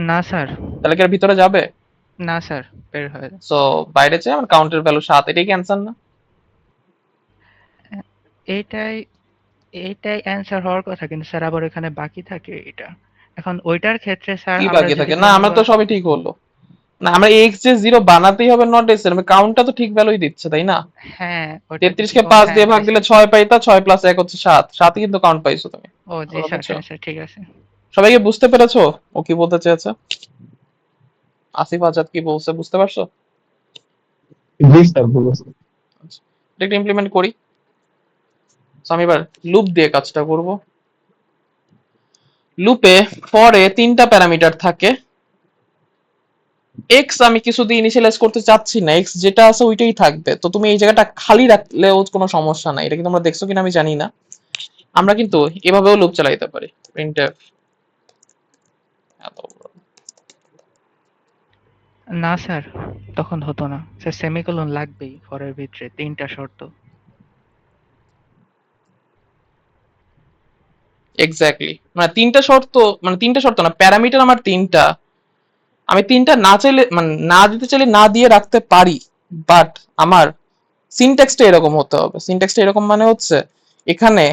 না স্যার। তাহলে কি আর ভিতরে যাবে? না স্যার, বের হয়ে যায়। সো বাইরে যায় আমার কাউন্টের ভ্যালু 7, এটাই কি অ্যান্সার না? এটাই এটাই অ্যান্সার হওয়ার কথা, কিন্তু স্যার আবার এখানে বাকি থাকে এটা। এখন ওইটার ক্ষেত্রে স্যার কি আমরা বাকি যদি থাকে? না মনে আমার তো করেন, সবই ঠিক হলো। না আমরা x যে 0 বানাতেই হবে নট s এর, আমি কাউন্টটা তো ঠিক ভ্যালুই দিচ্ছে তাই না? হ্যাঁ ওটা 33 ঠিক, কে ও 5 হ্যাঁ দিয়ে ভাগ দিলে বুঝছি। 6 পাইতা, 6 প্লাস 1 হচ্ছে 7, 7ই কিন্তু কাউন্ট পাইছো তুমি। ও জি কথা স্যার, বুঝছো? হ্যাঁ স্যার, ঠিক আছে। সবাইকে বুঝতে পেরেছো ও কি বলতে চেয়েছে? আসিফ আজাদ কি বলছে বুঝতে পারছো? জি স্যার বলেছে। আচ্ছা, এটা একটু ইমপ্লিমেন্ট করি। So, আমি এবার লুপ দিয়ে কাজটা করব। লুপে ফরে 3টা প্যারামিটার থাকে, এক্স আমি কিছু দিয়ে ইনিশিয়ালাইজ করতে চাচ্ছি না, এক্স যেটা আছে ওইটাই থাকবে, তো তুমি এই জায়গাটা খালি রাখলেও কোনো সমস্যা নাই। এটা কিন্তু আমরা দেখছো কিনা আমি জানি না, আমরা কিন্তু এভাবেও লুপ চালাইতে পারি। প্রিন্টএফ না স্যার, তখন হতো না স্যার, সেমিকোলন লাগবেই ফরের ভিতরে, 3টা শর্ত। এক্স্যাক্টলি, মানে তিনটা শর্ত না, প্যারামিটার আমার তিনটা, আমি তিনটা না চাইলে মানে না দিতে চাইলে না দিয়ে রাখতে পারি, বাট আমার সিনট্যাক্সটা এরকম হতে হবে। সিনট্যাক্সটা এরকম মানে হচ্ছে এখানে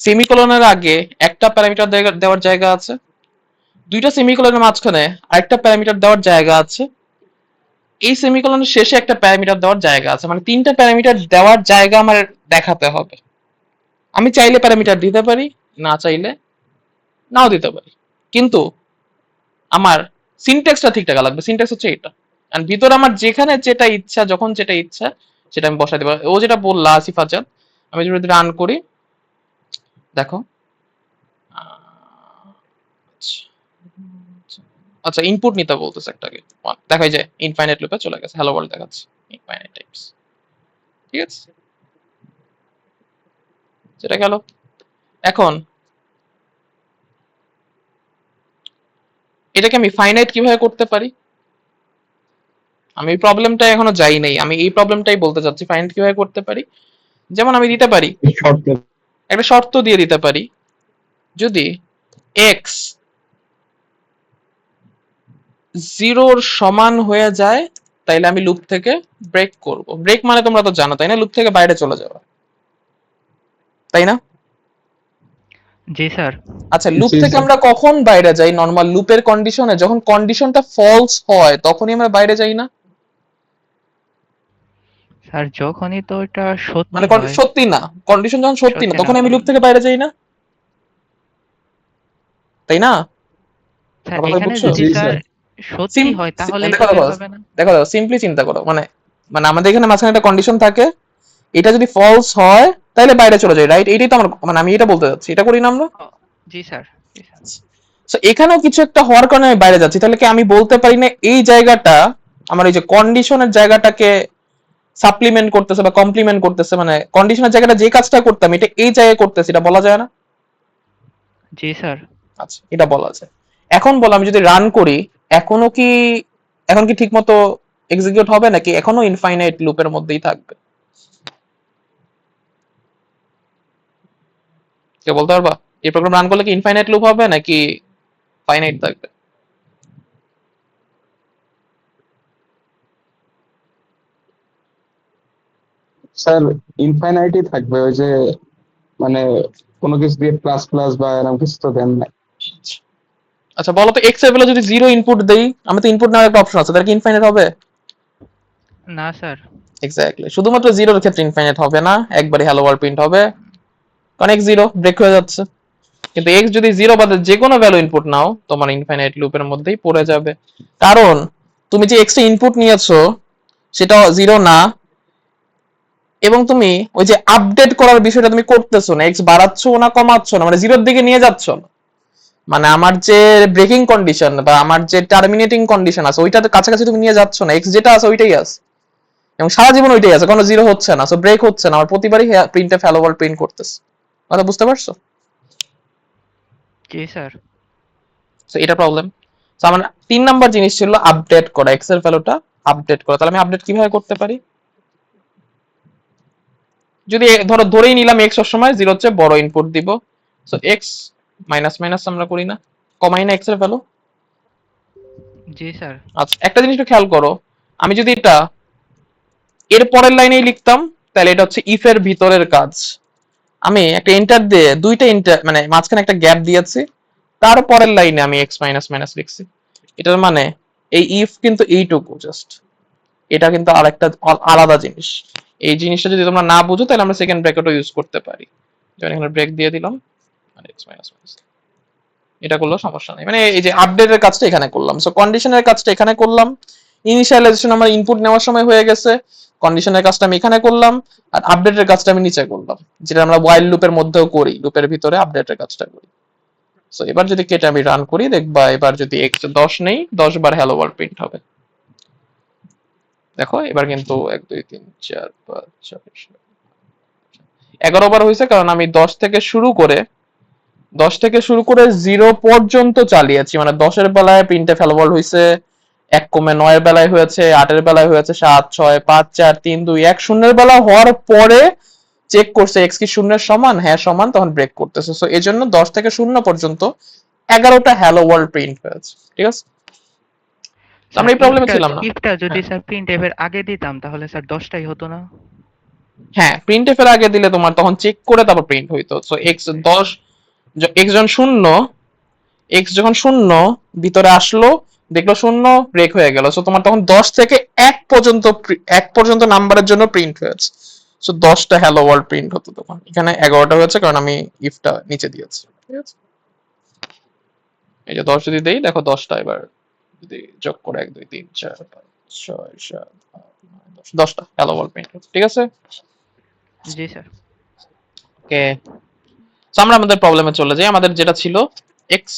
সেমিকোলনের আগে একটা প্যারামিটার দেওয়ার জায়গা আছে, দুইটা সেমিকোলনের মাঝখানে আরেকটা প্যারামিটার দেওয়ার জায়গা আছে, এই সেমিকোলনের শেষে একটা প্যারামিটার দেওয়ার জায়গা আছে, মানে তিনটা প্যারামিটার দেওয়ার জায়গা আমার দেখাতে হবে। আমি চাইলে প্যারামিটার দিতে পারি, না চাইলে নাও দিতে পারি, কিন্তু আমার সিনট্যাক্সটা ঠিক থাকা লাগবে। সিনট্যাক্স হচ্ছে এটা, আর ভিতরে আমার যেখানে যেটা ইচ্ছা যখন যেটা ইচ্ছা সেটা আমি বসাই দেবো। ও যেটা বললা আসিফ আজাদ, আমি যদি রান করি দেখো, আচ্ছা ইনপুট নিতে বলতেছে একটাকে, দেখাই যায় ইনফাইনাইট লুপে চলে গেছে, হ্যালো ওয়ার্ল্ড দেখাচ্ছে ইনফাইনাইট টাইমস। ঠিক আছে, সেটা গেল। এখন এটাকে আমি ফাইনাইট কিভাবে করতে পারি, আমি এই প্রবলেমটা এখনো যাই নাই, আমি এই প্রবলেমটাই বলতে চাচ্ছি ফাইনাইট কিভাবে করতে পারি। যেমন আমি দিতে পারি শর্ত। একটা শর্ত দিয়ে দিতে পারি, যদি এক্স 0 সমান হয়ে যায় তাইলে আমি লুপ থেকে ব্রেক করব। ব্রেক মানে তোমরা তো জানো তাই না, লুপ থেকে বাইরে চলে যাওয়া, তাই না? জি স্যার। আচ্ছা, লুপ জি, থেকে স্যার। আমরা কখন বাইরে যাই? নরমাল লুপের কন্ডিশনে যখন কন্ডিশনটা ফলস হয় তখনই আমরা বাইরে যাই না? স্যার যখনই তো এটা সত্যি মানে হয়, সত্যি না, কন্ডিশন যখন সত্যি না সত্যি না তখন আমি হয়। লুপ থেকে বাইরে যাই না, তাই না? স্যার কথা এখানে বুঝছো? যদি জি, স্যার স্যার। সত্যি হয় তাহলেই তো দেখো বের দেখো হবে না। দেখো দেখো সিম্পলি চিন্তা করো, মানে মানে আমাদের এখানে মাঝখানে একটা কন্ডিশন থাকে, এটা যদি ফলস হয় তাহলে বাইরে চলে যায়, রাইট? এইটাই তো আমার মানে আমি এটা বলতে চাচ্ছি, এটা করি না আমরা? ও, জি স্যার, জি স্যার। So, এখানেও কিছু একটা হওয়ার কারণে আমি বাইরে যাচ্ছি, তাহলে কি আমি বলতে পারি না এই জায়গাটা আমার এই যে কন্ডিশনের জায়গাটাকে সাপ্লিমেন্ট করতেছে বা কমপ্লিমেন্ট করতেছে, মানে কন্ডিশনের জায়গাটা যে কাজটা করতাম এটা এই জায়গায় করতেছে, এটা বলা যায় না? জি স্যার। আচ্ছা, এটা বলা যায়। এখন বলো আমি যদি রান করি, এখনো কি এখন কি ঠিক মতো এক্সিকিউট হবে নাকি এখনো ইনফাইনাইট লুপের মধ্যেই থাকবে? কে বলতে পারবা এই প্রোগ্রাম রান করলে কি ইনফাইনাইট লুপ হবে নাকি ফাইনাইট থাকবে? স্যার ইনফাইনাইটই থাকবে, ওই যে মানে কোনো কিছু দিয়ে প্লাস প্লাস বা এরকম কিছু তো দেন নাই। আচ্ছা বলো তো, এক্স এর বেলা যদি 0 ইনপুট দেই, আমি তো ইনপুট নেওয়ার একটা অপশন আছে, তাহলে কি ইনফাইনাইট হবে? না স্যার। এক্স্যাক্টলি, শুধুমাত্র 0 এর ক্ষেত্রে ইনফাইনাইট হবে না, একবারে হ্যালো ওয়ার্ল্ড প্রিন্ট হবে, কারণ x 0 ব্রেক হয়ে যাচ্ছে। কিন্তু x যদি 0 বাদে যে কোনো ভ্যালু ইনপুট নাও তোমার ইনফাইনাইট লুপের মধ্যেই পড়ে যাবে, কারণ তুমি যে x এ ইনপুট নিয়েছো সেটা 0 না, এবং তুমি ওই যে আপডেট করার বিষয়টা তুমি করতেছো না, x বাড়াচ্ছো না কমাচ্ছো না, মানে 0 এর দিকে নিয়ে যাচ্ছ না, মানে আমার যে ব্রেকিং কন্ডিশন বা আমার যে টার্মিনেটিং কন্ডিশন আছে ওইটাতে কাছাকাছি তুমি নিয়ে যাচ্ছ না, x যেটা আছে ওইটাই আছে এবং সারা জীবন ওইটাই আছে, কোনো 0 হচ্ছে না, সো ব্রেক হচ্ছে না, আমার প্রতিবারই প্রিন্টএফ হ্যালো ওয়ার্ল্ড প্রিন্ট করতেছে। কথা বুঝতে পারছো? জি স্যার। সো এটা প্রবলেম। সো আমার 3 নাম্বার জিনিস ছিল আপডেট করা, এক্স এর ভ্যালুটা আপডেট করা। তাহলে আমি আপডেট কিভাবে করতে পারি? যদি ধরো ধরেই নিলাম এক্স সবসময় 0 চেয়ে বড় ইনপুট দিব, সো এক্স মাইনাস মাইনাস আমরা করি না, কমাই না এক্স এর ভ্যালু? জি স্যার। আচ্ছা একটা জিনিস একটু খেয়াল করো, আমি যদি এটা এর পরের লাইনেই লিখতাম তাহলে এটা হচ্ছে ইফ এর ভিতরের কাজ, আমি একটা এন্টার দিয়ে দুইটা এন্টার মানে মাঝখানে একটা গ্যাপ দিয়েছি, তার পরের লাইনে আমি এক্স মাইনাস মাইনাস লিখছি, এটার মানে এই ইফ কিন্তু এইটুকু জাস্ট, এটা কিন্তু আরেকটা আলাদা জিনিস। এই জিনিসটা যদি তোমরা না বুঝো তাহলে আমরা সেকেন্ড ব্র্যাকেটও ইউজ করতে পারি, যেমন এখানে ব্রেক দিয়ে দিলাম আর এক্স মাইনাস মাইনাস, এটা করলেও সমস্যা নেই। মানে এই যে আপডেটের কাজটা এখানে করলাম, সো কন্ডিশনের কাজটা এখানে করলাম, ইনিশিয়ালাইজেশন আমার ইনপুট নেওয়ার সময় হয়ে গেছে, কন্ডিশনের কাজটা আমি এখানে করলাম, আর আপডেটের কাজটা আমি নিচে করলাম, যেটা আমরা ওয়াইল লুপের মধ্যেও করি, লুপের ভিতরে আপডেটের কাজটা করি। সো এবার যদি কেটে আমি রান করি দেখবা এবার যদি x 10 নেই 10 বার হ্যালো ওয়ার্ল্ড প্রিন্ট হবে। দেখো এবার কিন্তু 1 2 3 4 5 6 11 বার হয়েছে, কারণ আমি 10 থেকে শুরু করে 0 পর্যন্ত চালিয়েছি, মানে 10 এর বেলায় প্রিন্টে ফেলো ওয়ার্ল্ড হয়েছে, 1 কমে 9 এর বেলায় হয়েছে, 8 এর বেলায় হয়েছে, 7 6 5 4 3 2 1 0 এর বেলা হওয়ার পরে চেক করছে এক্স কি শূন্যের সমান, হ্যাঁ সমান, তখন ব্রেক করতেছে। সো এই জন্য 10 থেকে 0 পর্যন্ত 11টা হ্যালো ওয়ার্ল্ড প্রিন্ট হয়েছে। ঠিক আছে, তো আমরা এই প্রবলেমে ছিলাম না। ইফটা যদি হ্যাঁ। স্যার প্রিন্ট এর আগে দিতাম তাহলে স্যার 10টাই হতো না? হ্যাঁ, প্রিন্ট এর আগে দিলে তোমার তখন চেক করে তারপর প্রিন্ট হইতো। সো এক্স 10 এক্স যখন শূন্য, এক্স যখন শূন্য ভিতরে আসলো, দেখলো শূন্য, ব্রেক হয়ে গেল। সো তোমার তখন 10 থেকে 1 পর্যন্ত নাম্বারের জন্য প্রিন্ট হয়েছে। সো 10টা হ্যালো ওয়ার্ল্ড প্রিন্ট হতো তখন। এখানে 11টা হয়েছে কারণ আমি ইফটা নিচে দিয়েছি। ঠিক আছে, এই যে 10 যদি দেই, দেখো 10টা এবার যদি যোগ করে 1 2 3 4 5 6 7 8 9 10, 10টা হ্যালো ওয়ার্ল্ড প্রিন্ট হচ্ছে। ঠিক আছে, জি স্যার। ওকে। সো আমরা আমাদের প্রবলেমে চলে যাই। আমাদের যেটা ছিল এক্স,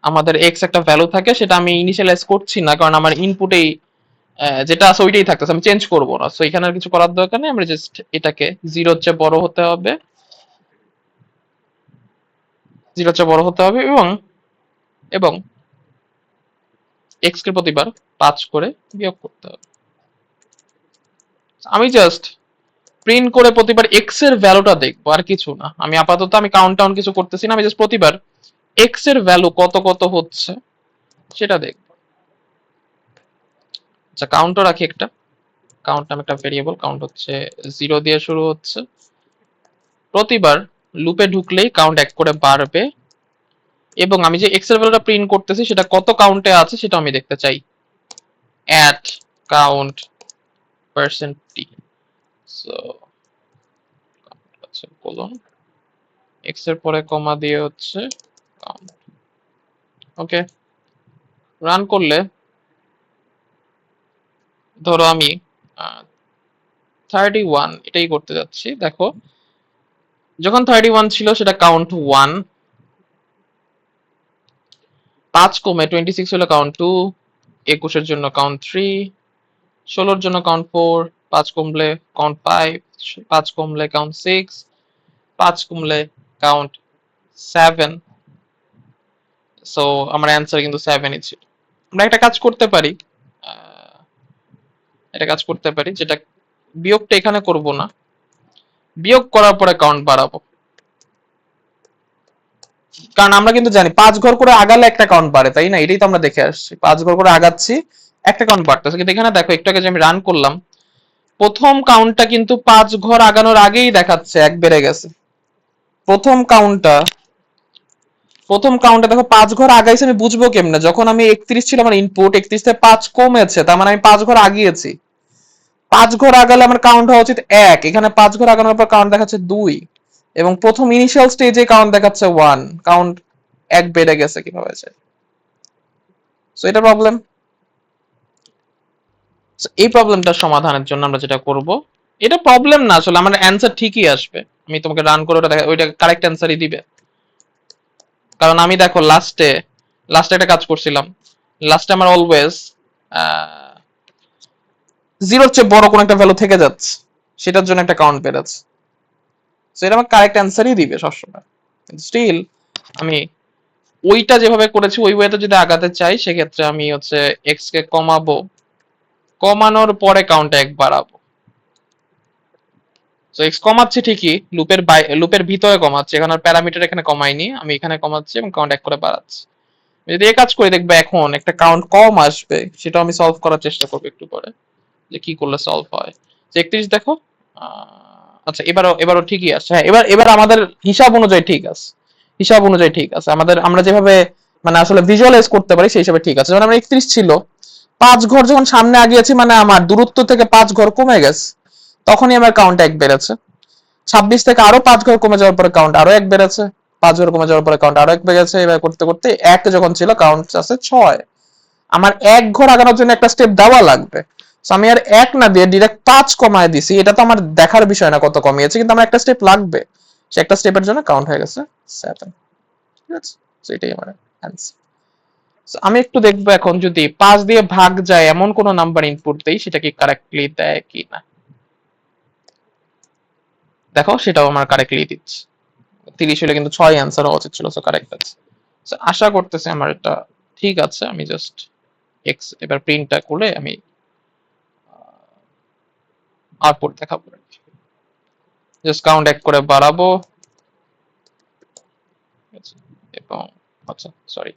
আমাদের এক্স একটা ভ্যালু থাকে, সেটা আমি ইনিশিয়ালাইজ করছি না কারণ আমার ইনপুটেই যেটা আছে ওইটাই থাকতেছে, আমি চেঞ্জ করবো না। সো এখানে আর কিছু করার দরকার নেই, আমরা জাস্ট এটাকে 0 চেয়ে বড় হতে হবে, 0 চেয়ে বড় হতে হবে, এবং এবং এক্স কে প্রতিবার 5 করে বিয়োগ করতে হবে। আমি জাস্ট প্রিন্ট করে প্রতিবার এক্স এর ভ্যালুটা দেখবো, আর কিছু না। আমি আপাতত আমি কাউন্ট টাউন কিছু করতেছি না, আমি জাস্ট প্রতিবার এক্স এর ভ্যালু কত কত হচ্ছে সেটা দেখবো। আচ্ছা, কাউন্টও রাখি একটা। কাউন্ট নামে একটা ভেরিয়েবল, কাউন্ট হচ্ছে 0 দিয়ে শুরু হচ্ছে। প্রতিবার লুপে ঢুকলেই কাউন্ট 1 করে বাড়বে, এবং আমি যে এক্স এর ভ্যালুটা প্রিন্ট করতেছি সেটা কত কাউন্টে আছে সেটা আমি দেখতে চাই। at count %t, সো আচ্ছা কোলন এক্স এর পরে কমা দিয়ে হচ্ছে কাউন্ট। ওকে, রান করলে ধরো আমি 31 এটাই করতে যাচ্ছি। দেখো যখন 31 ছিল সেটা কাউন্ট 1, 5 কমে 26 হলো কাউন্ট 2, 21 এর জন্য কাউন্ট 3, 16 এর জন্য কাউন্ট 4, 5 কমলে কাউন্ট 5, 5 কমলে কাউন্ট 6, 5 কমলে কাউন্ট 7। সো আমার অ্যান্সার কিন্তু 7ই ছিল। আমরা একটা কাজ করতে পারি, যেটা বিয়োগটা এখানে করব না, বিয়োগ করার পরে কাউন্ট বাড়াবো, কারণ আমরা কিন্তু জানি 5 ঘর করে আগালে একটা কাউন্ট বাড়ে, তাই না? এটাই তো আমরা দেখে আসছি, 5 ঘর করে আগাচ্ছি একটা কাউন্ট বাড়তেছে। কিন্তু এখানে দেখো একটু আগে যে আমি রান করলাম, প্রথম কাউন্টটা কিন্তু 5 ঘর আগানোর আগেই দেখাচ্ছে 1 বেড়ে গেছে। প্রথম কাউন্টে দেখো 5 ঘর আগাইছে, আমি বুঝবো কেমনে? যখন আমি 31 ছিল আমার ইনপুট, 31 থেকে 5 কমেছে, তার মানে আমি 5 ঘর আগিয়েছি। 5 ঘর আগালে আমার কাউন্ট হওয়া উচিত 1, এখানে 5 ঘর আগানোর পর কাউন্ট দেখাচ্ছে 2, এবং প্রথম ইনিশিয়াল স্টেজে কাউন্ট দেখাচ্ছে 1, কাউন্ট 1 বেড়ে গেছে কিভাবে যায়? সো এটা প্রবলেম। এই প্রবলেমটার সমাধানের জন্য আমরা যেটা করব, এটা প্রবলেম না আসলে, আমার অ্যান্সার ঠিকই আসবে। আমি তোমাকে রান করে ওটা দেখা, ওইটা কারেক্ট অ্যান্সারই দিবে, কারণ আমি দেখো লাস্টে একটা কাজ করছিলাম। লাস্টে আমার অলওয়েজ 0 এর চেয়ে বড় কোন একটা ভ্যালু থেকে যাচ্ছে, সেটার জন্য একটা কাউন্ট বেড়েছে। সো এটা আমার কারেক্ট অ্যান্সারই দিবে সবসময়। কিন্তু স্টিল আমি ওইটা যেভাবে করেছি ওই ওয়েতে যদি আগাতে চাই, সেক্ষেত্রে আমি হচ্ছে এক্স কে কমাবো, কমানোর পরে কাউন্ট 1 বাড়াবো। সো এক্স কমাচ্ছি ঠিকই, লুপের ভিতরে কমাচ্ছি, এখানে প্যারামিটার এখানে কমাইনি, আমি এখানে কমাচ্ছি এবং কাউন্ট 1 করে বাড়াচ্ছি। যদি এই কাজ করে দেখবে এখন একটা কাউন্ট কম আসবে, সেটা আমি সলভ করার চেষ্টা করবো একটু পরে, যে কি করলে সলভ হয়। 31 দেখো, আচ্ছা এবারও ঠিকই আছে। হ্যাঁ, এবার আমাদের হিসাব অনুযায়ী ঠিক আছে। আমরা যেভাবে মানে আসলে ভিজুয়ালাইজ করতে পারি সেই হিসাবে ঠিক আছে। যেমন আমরা 31 ছিল, 5 ঘর যখন সামনে আগিয়েছি, মানে আমার দূরত্ব থেকে 5 ঘর কমে গেছে, তখনই আমার কাউন্ট 1 বেড়েছে। 26 থেকে আরো 5 ঘর কমে যাওয়ার পরে কাউন্ট আরো 1 বেড়েছে, 5 ঘর কমে যাওয়ার পরে কাউন্ট আরো 1 বেড়েছে। এবার করতে করতে 1 যখন ছিল কাউন্ট আছে 6। আমার 1 ঘর আগানোর জন্য একটা স্টেপ দেওয়া লাগবে। আমি আর 1 না দিয়ে ডিরেক্ট 5 কমায় দিছি, এটা তো আমার দেখার বিষয় না কত কমিয়েছে, কিন্তু আমার একটা স্টেপ লাগবে। সে একটা স্টেপের জন্য কাউন্ট হয়ে গেছে 7। ঠিক আছে, সো এটাই আমার অ্যান্সার। So, আমি একটু দেখবো এখন যদি 5 দিয়ে ভাগ যায় এমন কোন নাম্বার ইনপুট দেই সেটা কি কারেক্টলি দেয় কিনা। দেখো সেটাও আমার কারেক্টলি দিচ্ছে। 30 হলে কিন্তু 6 অ্যান্সার হওয়া উচিত ছিল, সো কারেক্ট আছে। সো আশা করতেছি আমার এটা ঠিক আছে। আমি জাস্ট এক্স এবার প্রিন্টটা করে আমি আউটপুট দেখাবো। জাস্ট কাউন্ট এক করে বাড়াবো এবং আচ্ছা সরি,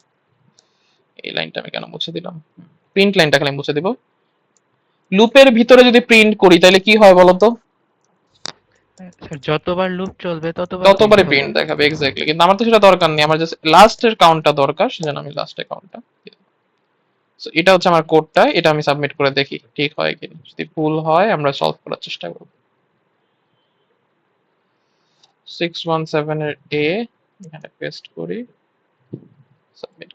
এই লাইনটা আমি কেন মুছে দিলাম, প্রিন্ট লাইনটা খালি মুছে দিব। লুপের ভিতরে যদি প্রিন্ট করি তাহলে কি হয় বলতো, স্যার যতবার লুপ চলবে ততবার প্রিন্ট ততবারই হবে। প্রিন্ট দেখাবে এক্স্যাক্টলি, কিন্তু আমার তো সেটা দরকার নেই, আমার জাস্ট লাস্টের কাউন্টটা দরকার, সেজন্য আমি লাস্টের কাউন্টটা। সো এটা হচ্ছে আমার কোডটা, এটা আমি সাবমিট করে দেখি ঠিক হয় কিনা, যদি ভুল হয় আমরা সলভ করার চেষ্টা করব। 617 এর এ এখানে পেস্ট করি, সাবমিট।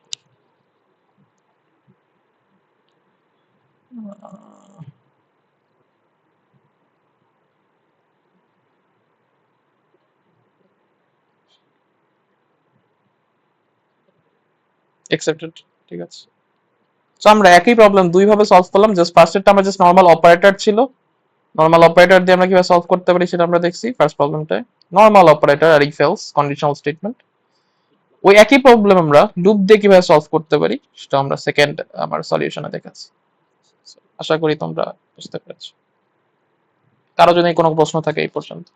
অ্যাকসেপ্টেড, ঠিক আছে। সো আমরা একই প্রবলেম দুই ভাবে সলভ করলাম, জাস্ট ফার্স্টেরটা আমরা জাস্ট নরমাল অপারেটর ছিল, নরমাল অপারেটর দিয়ে আমরা কিভাবে সলভ করতে পারি সেটা আমরা দেখছি ফার্স্ট প্রবলেমটায়, নরমাল অপারেটর আর ইফ এলস কন্ডিশনাল স্টেটমেন্ট। ওই একই প্রবলেম আমরা লুপ দিয়ে কিভাবে সলভ করতে পারি সেটা আমরা সেকেন্ড আমার সলিউশনে দেখাচ্ছি। আশা করি তোমরা বুঝতে পেরেছো। কারো যদি কোনো প্রশ্ন থাকে এই পর্যন্ত,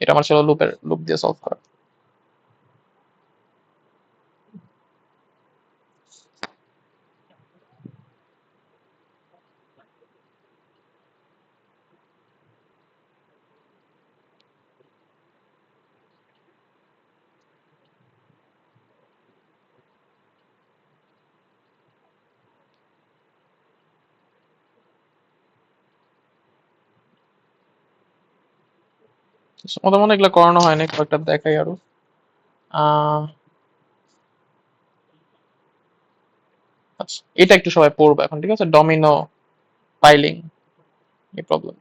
এটা আমার ছিল লুপ দিয়ে সলভ করা। তোমাদের মনে হয় এগুলো করানো হয়নি, কয়েকটা দেখাই আরো। আহ, আচ্ছা এটা একটু সবাই পড়বে এখন, ঠিক আছে, ডমিনো পাইলিং এই প্রবলেম।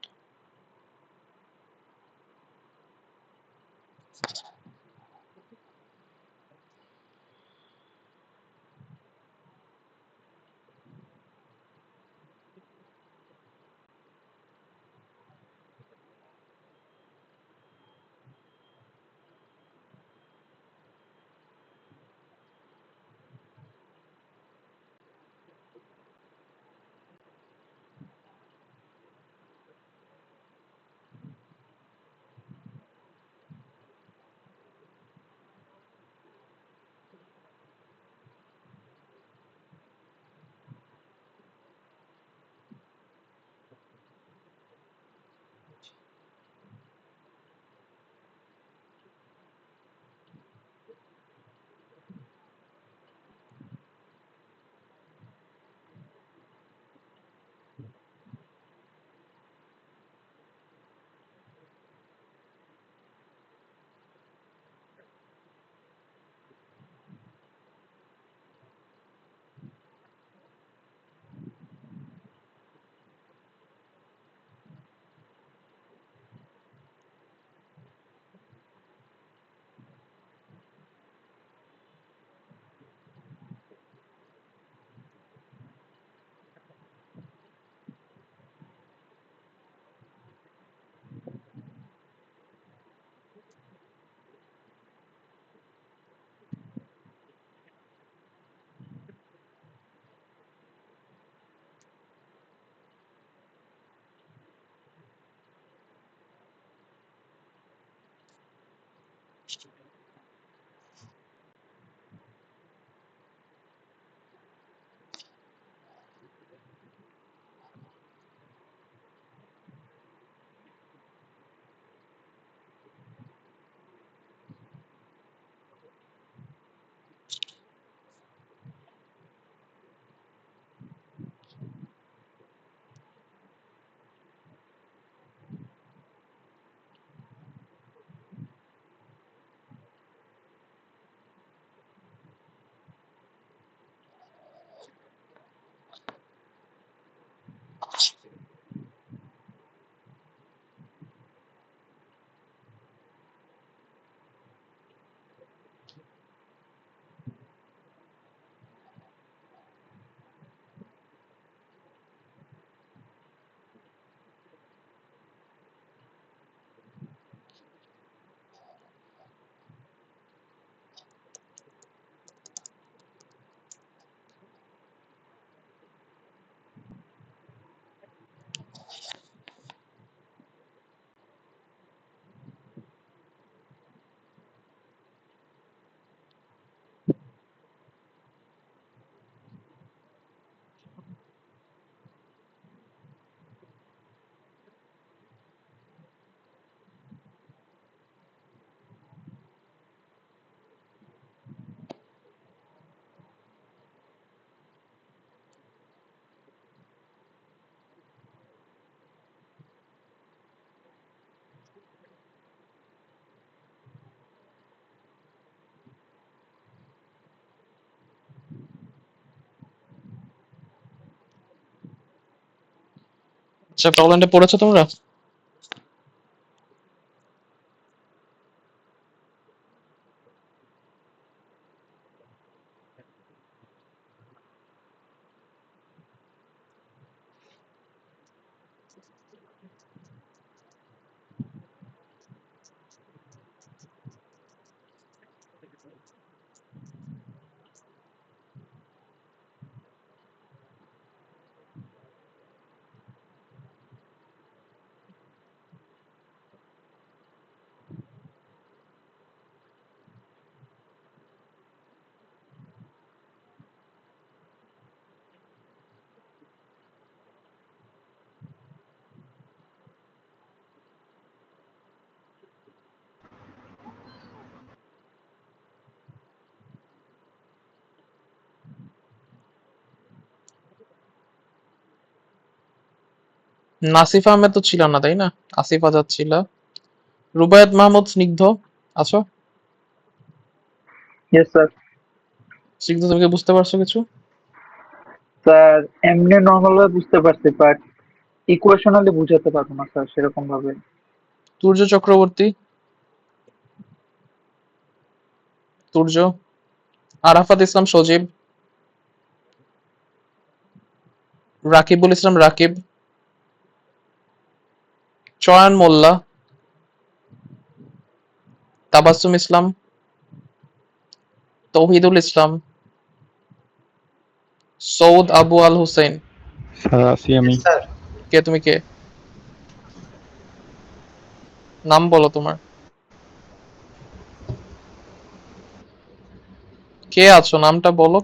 আচ্ছা, প্রবলেমটা পড়েছো তোমরা? নাসিফ আহমেদ তো ছিল না, তাই না? আসিফ আজাদ ছিল। রুবায়েত মাহমুদ স্নিগ্ধ আছো? Yes sir. স্নিগ্ধ, তুমি কি বুঝতে পারছো কিছু? স্যার এমনি নর্মাল ভাবে বুঝতে পারছি, বাট ইকুয়েশনালি বুঝাতে পারবো না স্যার সেরকম ভাবে। তুর্য চক্রবর্তী, তুর্য। আরাফাত ইসলাম সজীব, রাকিবুল ইসলাম রাকিব, চয়ন মোল্লা, তাবাসসুম ইসলাম, তৌহিদুল ইসলাম, সৌদ আবু আল হুসেন। স্যার আছি আমি। স্যার কে তুমি, কে? নাম বলো তোমার। কে আছো, নামটা বলো।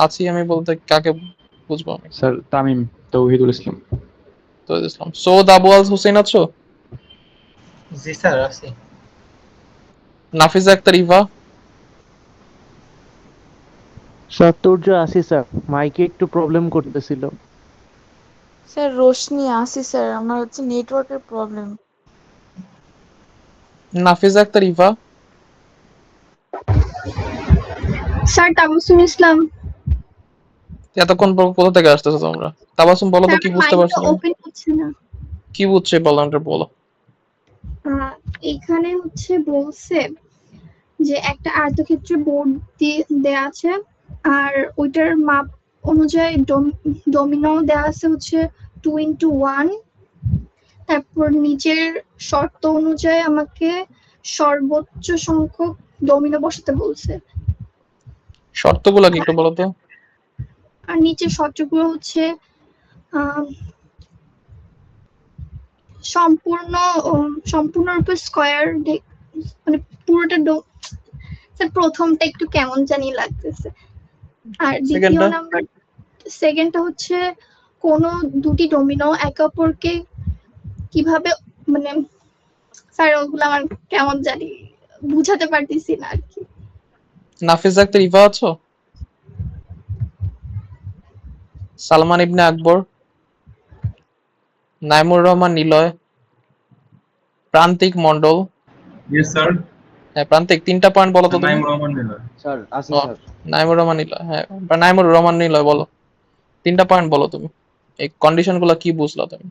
আছি আমি বলতে কাকে বুঝবো আমি? স্যার তামিম, তৌহিদুল ইসলাম। তৌহিদুল ইসলাম। সৌদ আবু আল হুসেন আছো? জি স্যার আছি। নাফিজা আক্তার ইভা, স্যার তুর্য আছি স্যার, মাইকে একটু প্রবলেম করতেছিল। স্যার রোশনি আসি স্যার, আমার হচ্ছে নেটওয়ার্কের প্রবলেম। নাফিজা আক্তার ইভা, স্যার তাবসুম ইসলাম। এতক্ষণ পর কোথা থেকে আসতেছো তোমরা? তাবাসুম বলো তো, স্যার কি আমার বুঝতে পারছো মাইকটা তুমি? ওপেন হচ্ছে না। কি বুঝছো এই প্রবলেমটা বলো। আহ, এখানে হচ্ছে বলছে যে একটা আয়তক্ষেত্র বোর্ড দিয়ে দেয়া আছে, আর ওইটার মাপ অনুযায়ী ডোমিনো দেয়া আছে হচ্ছে 2x1। তারপর নিচের শর্ত অনুযায়ী আমাকে সর্বোচ্চ সংখ্যক ডোমিনো বসাতে বলছে। শর্তগুলো কি একটু বলো তো? আর নিচের শর্তগুলো হচ্ছে আহ সম্পূর্ণ সম্পূর্ণরূপে স্কয়ার, মানে পুরোটা স্যার প্রথমটা একটু কেমন জানি লাগতেছে। আর দ্বিতীয় সেকেন্ডটা? নাম্বার, সেকেন্ডটা হচ্ছে কোন দুটি ডোমিনো একে অপরকে কিভাবে, মানে স্যার ওগুলো আমার কেমন জানি বুঝাতে পারতেছি না আর কি। নাফিজা আক্তার ইভা আছো? সালমান ইবনে আকবর, নাইমুর রহমান নিলয়, প্রান্তিক মন্ডল। Yes sir. হ্যাঁ, প্রান্তিক, 3টা পয়েন্ট বলো তো তুমি। নাইম রহমান নিলয়। স্যার আছি ও, স্যার। নাইমুর রহমান নিলয়, হ্যাঁ, বা নাইমুর রহমান নিলয় বলো। 3টা পয়েন্ট বলো তুমি। এই কন্ডিশন গুলো কি বুঝলা তুমি?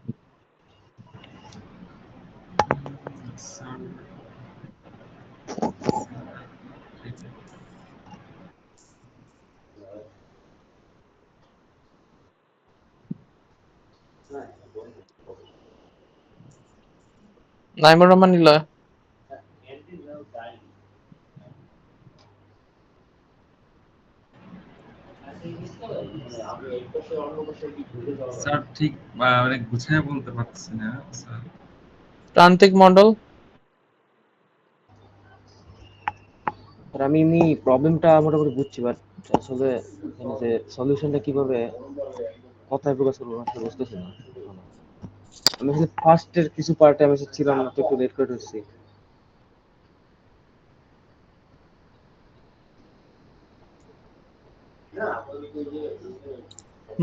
নাইমুর রহমান নিলয়। স্যার ঠিক মানে গুছিয়ে বলতে পারছি না স্যার। প্রান্তিক মন্ডল। স্যার আমি এমনি প্রবলেমটা মোটামুটি বুঝছি, বাট আসলে এখানে যে সলিউশনটা কিভাবে কথায় প্রকাশ করবো আসলে বুঝতেছি না এখনো। আমি আসলে ফার্স্টের কিছু পার্টে আমি আসলে ছিলাম না, তো একটু লেট করে হচ্ছি।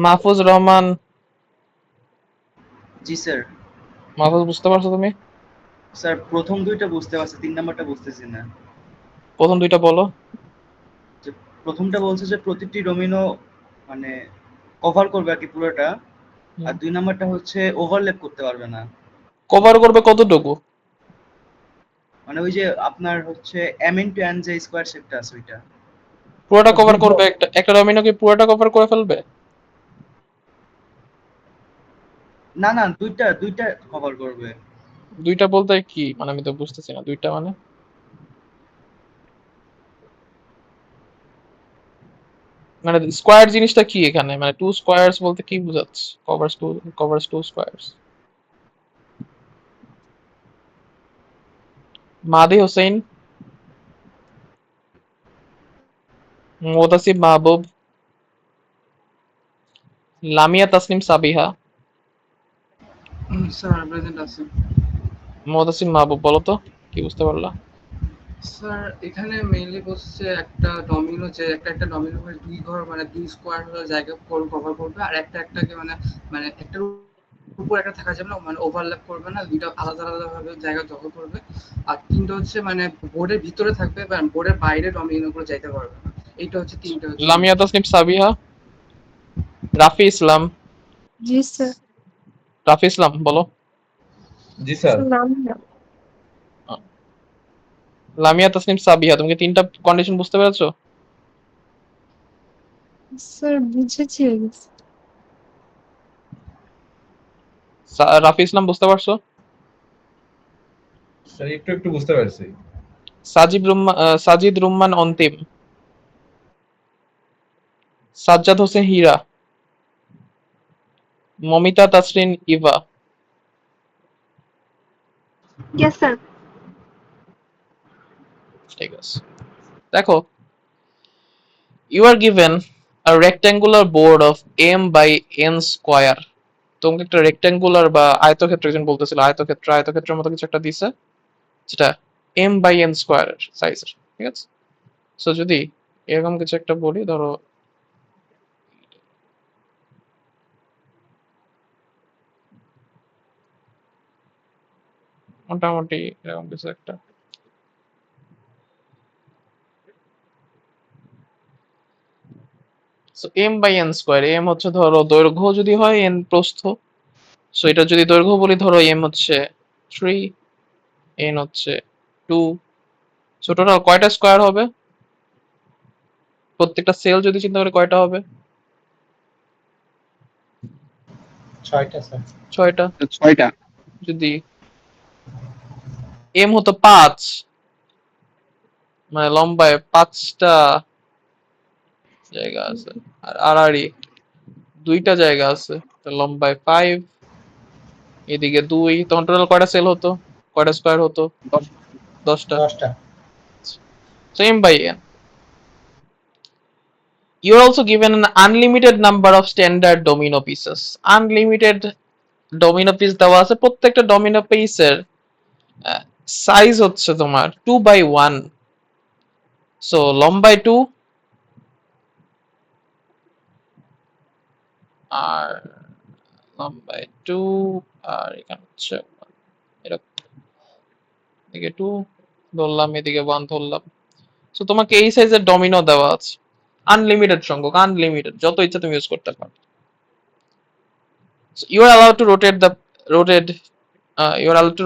মাহফুজ রহমান। জি স্যার। মাহফুজ, বুঝতে পারছো তুমি? স্যার প্রথম দুইটা বুঝতে পারছি, 3 নাম্বারটা বুঝতেছি না। প্রথম দুইটা বলো। যে প্রথমটা বলছে যে প্রতিটি ডোমিনো মানে কভার করবে আর কি পুরোটা, আর 2 নাম্বারটা হচ্ছে ওভারল্যাপ করতে পারবে না। কভার করবে কতটুকু? মানে ওই যে আপনার হচ্ছে mn to n যে স্কয়ার শেপটা আছে ওইটা। পুরোটা কভার করবে, একটা ডমিনো কি পুরোটা কভার করে ফেলবে? না না, দুইটা কভার করবে। দুইটা বলতে কি মানে আমি তো বুঝতেছি না, দুইটা মানে মানে স্কোয়ার জিনিসটা কি এখানে, মানে টু স্কোয়ারস বলতে কি বোঝাচ্ছে? Covers two squares. মাদি হোসেন, মোতাসিব মাহবুব, লামিয়া তাসনিম সাবিহা। স্যার প্রেজেন্ট আছে। মোতাসিম মাহবুব বলো তো কি বুঝতে পারলা? স্যার এখানে মেইনলি বলছে একটা ডমিনো, যে একটা ডমিনো করে দুই ঘর মানে দুই স্কোয়ার জায়গা কভার করবে, আর একটাকে মানে মানে একটার উপর একটা থাকা যাবে না, মানে ওভারল্যাপ করবে না, দুইটা আলাদা আলাদা ভাবে জায়গা দখল করবে। আর তিনটা হচ্ছে মানে বোর্ডের ভিতরে থাকবে বা বোর্ডের বাইরে ডমিনো করে যাইতে পারবে না। এইটা হচ্ছে তিনটা হচ্ছে লামিয়া তাসনিম সাবিহা। রাফি ইসলাম, জি স্যার। রাফি ইসলাম বলো। জি স্যার। নাম লামিয়া তাসনিম সাবিহা, তুমি কি তিনটা কন্ডিশন বুঝতে পেরেছো? স্যার বুঝেছি। রাফি ইসলাম বুঝতে পারছো? স্যার একটু একটু বুঝতে পারছি। সাজিদ রুম্মান অন্তিম, সাজ্জাদ হোসেন হীরা, মমিতা তাসরিন ইভা। Yes sir. ঠিক আছে, দেখো, you are given a rectangular board of m by n square. তোমাকে একটা রেক্ট্যাঙ্গুলার বা আয়তক্ষেত্র, একজন বলতেছিল আয়তক্ষেত্রের মতো কিছু একটা দিছে, যেটা m by n স্কোয়ার সাইজের, ঠিক আছে? সো যদি এরকম কিছু একটা বলি, ধরো মোটামুটি এরকম কিছু একটা, so m by n square, m হচ্ছে ধরো দৈর্ঘ্য যদি হয়, n প্রস্থ। সো এটা যদি দৈর্ঘ্য বলি, ধরো m হচ্ছে 3, n হচ্ছে 2। সো টোটাল কয়টা স্কোয়ার হবে? প্রত্যেকটা সেল যদি চিন্তা করে কয়টা হবে? 6টা স্যার। 6টা। 6টা। যদি m হতো 5, মানে লম্বায় 5টা জায়গা আছে, আর আড়াআড়ি 2টা জায়গা আছে, তো লম্বায় 5, এদিকে 2, তখন টোটাল কয়টা সেল হতো, কয়টা স্কোয়ার হতো? 10টা। 10টা। So m by n. You are also given an unlimited number of standard domino pieces. Unlimited domino piece দেওয়া আছে, প্রত্যেকটা domino পিসের সাইজ হচ্ছে তোমার 2/1। সো লম্বায় 2 আর লম্বায় 2, আর এখানে হচ্ছে এরকম, এদিকে 2 ধরলাম, এদিকে 1 ধরলাম। সো তোমাকে এই সাইজের ডমিনো দেওয়া আছে, আনলিমিটেড সংখ্যক, আনলিমিটেড, যত ইচ্ছা তুমি ইউজ করতে পারো। You are allowed to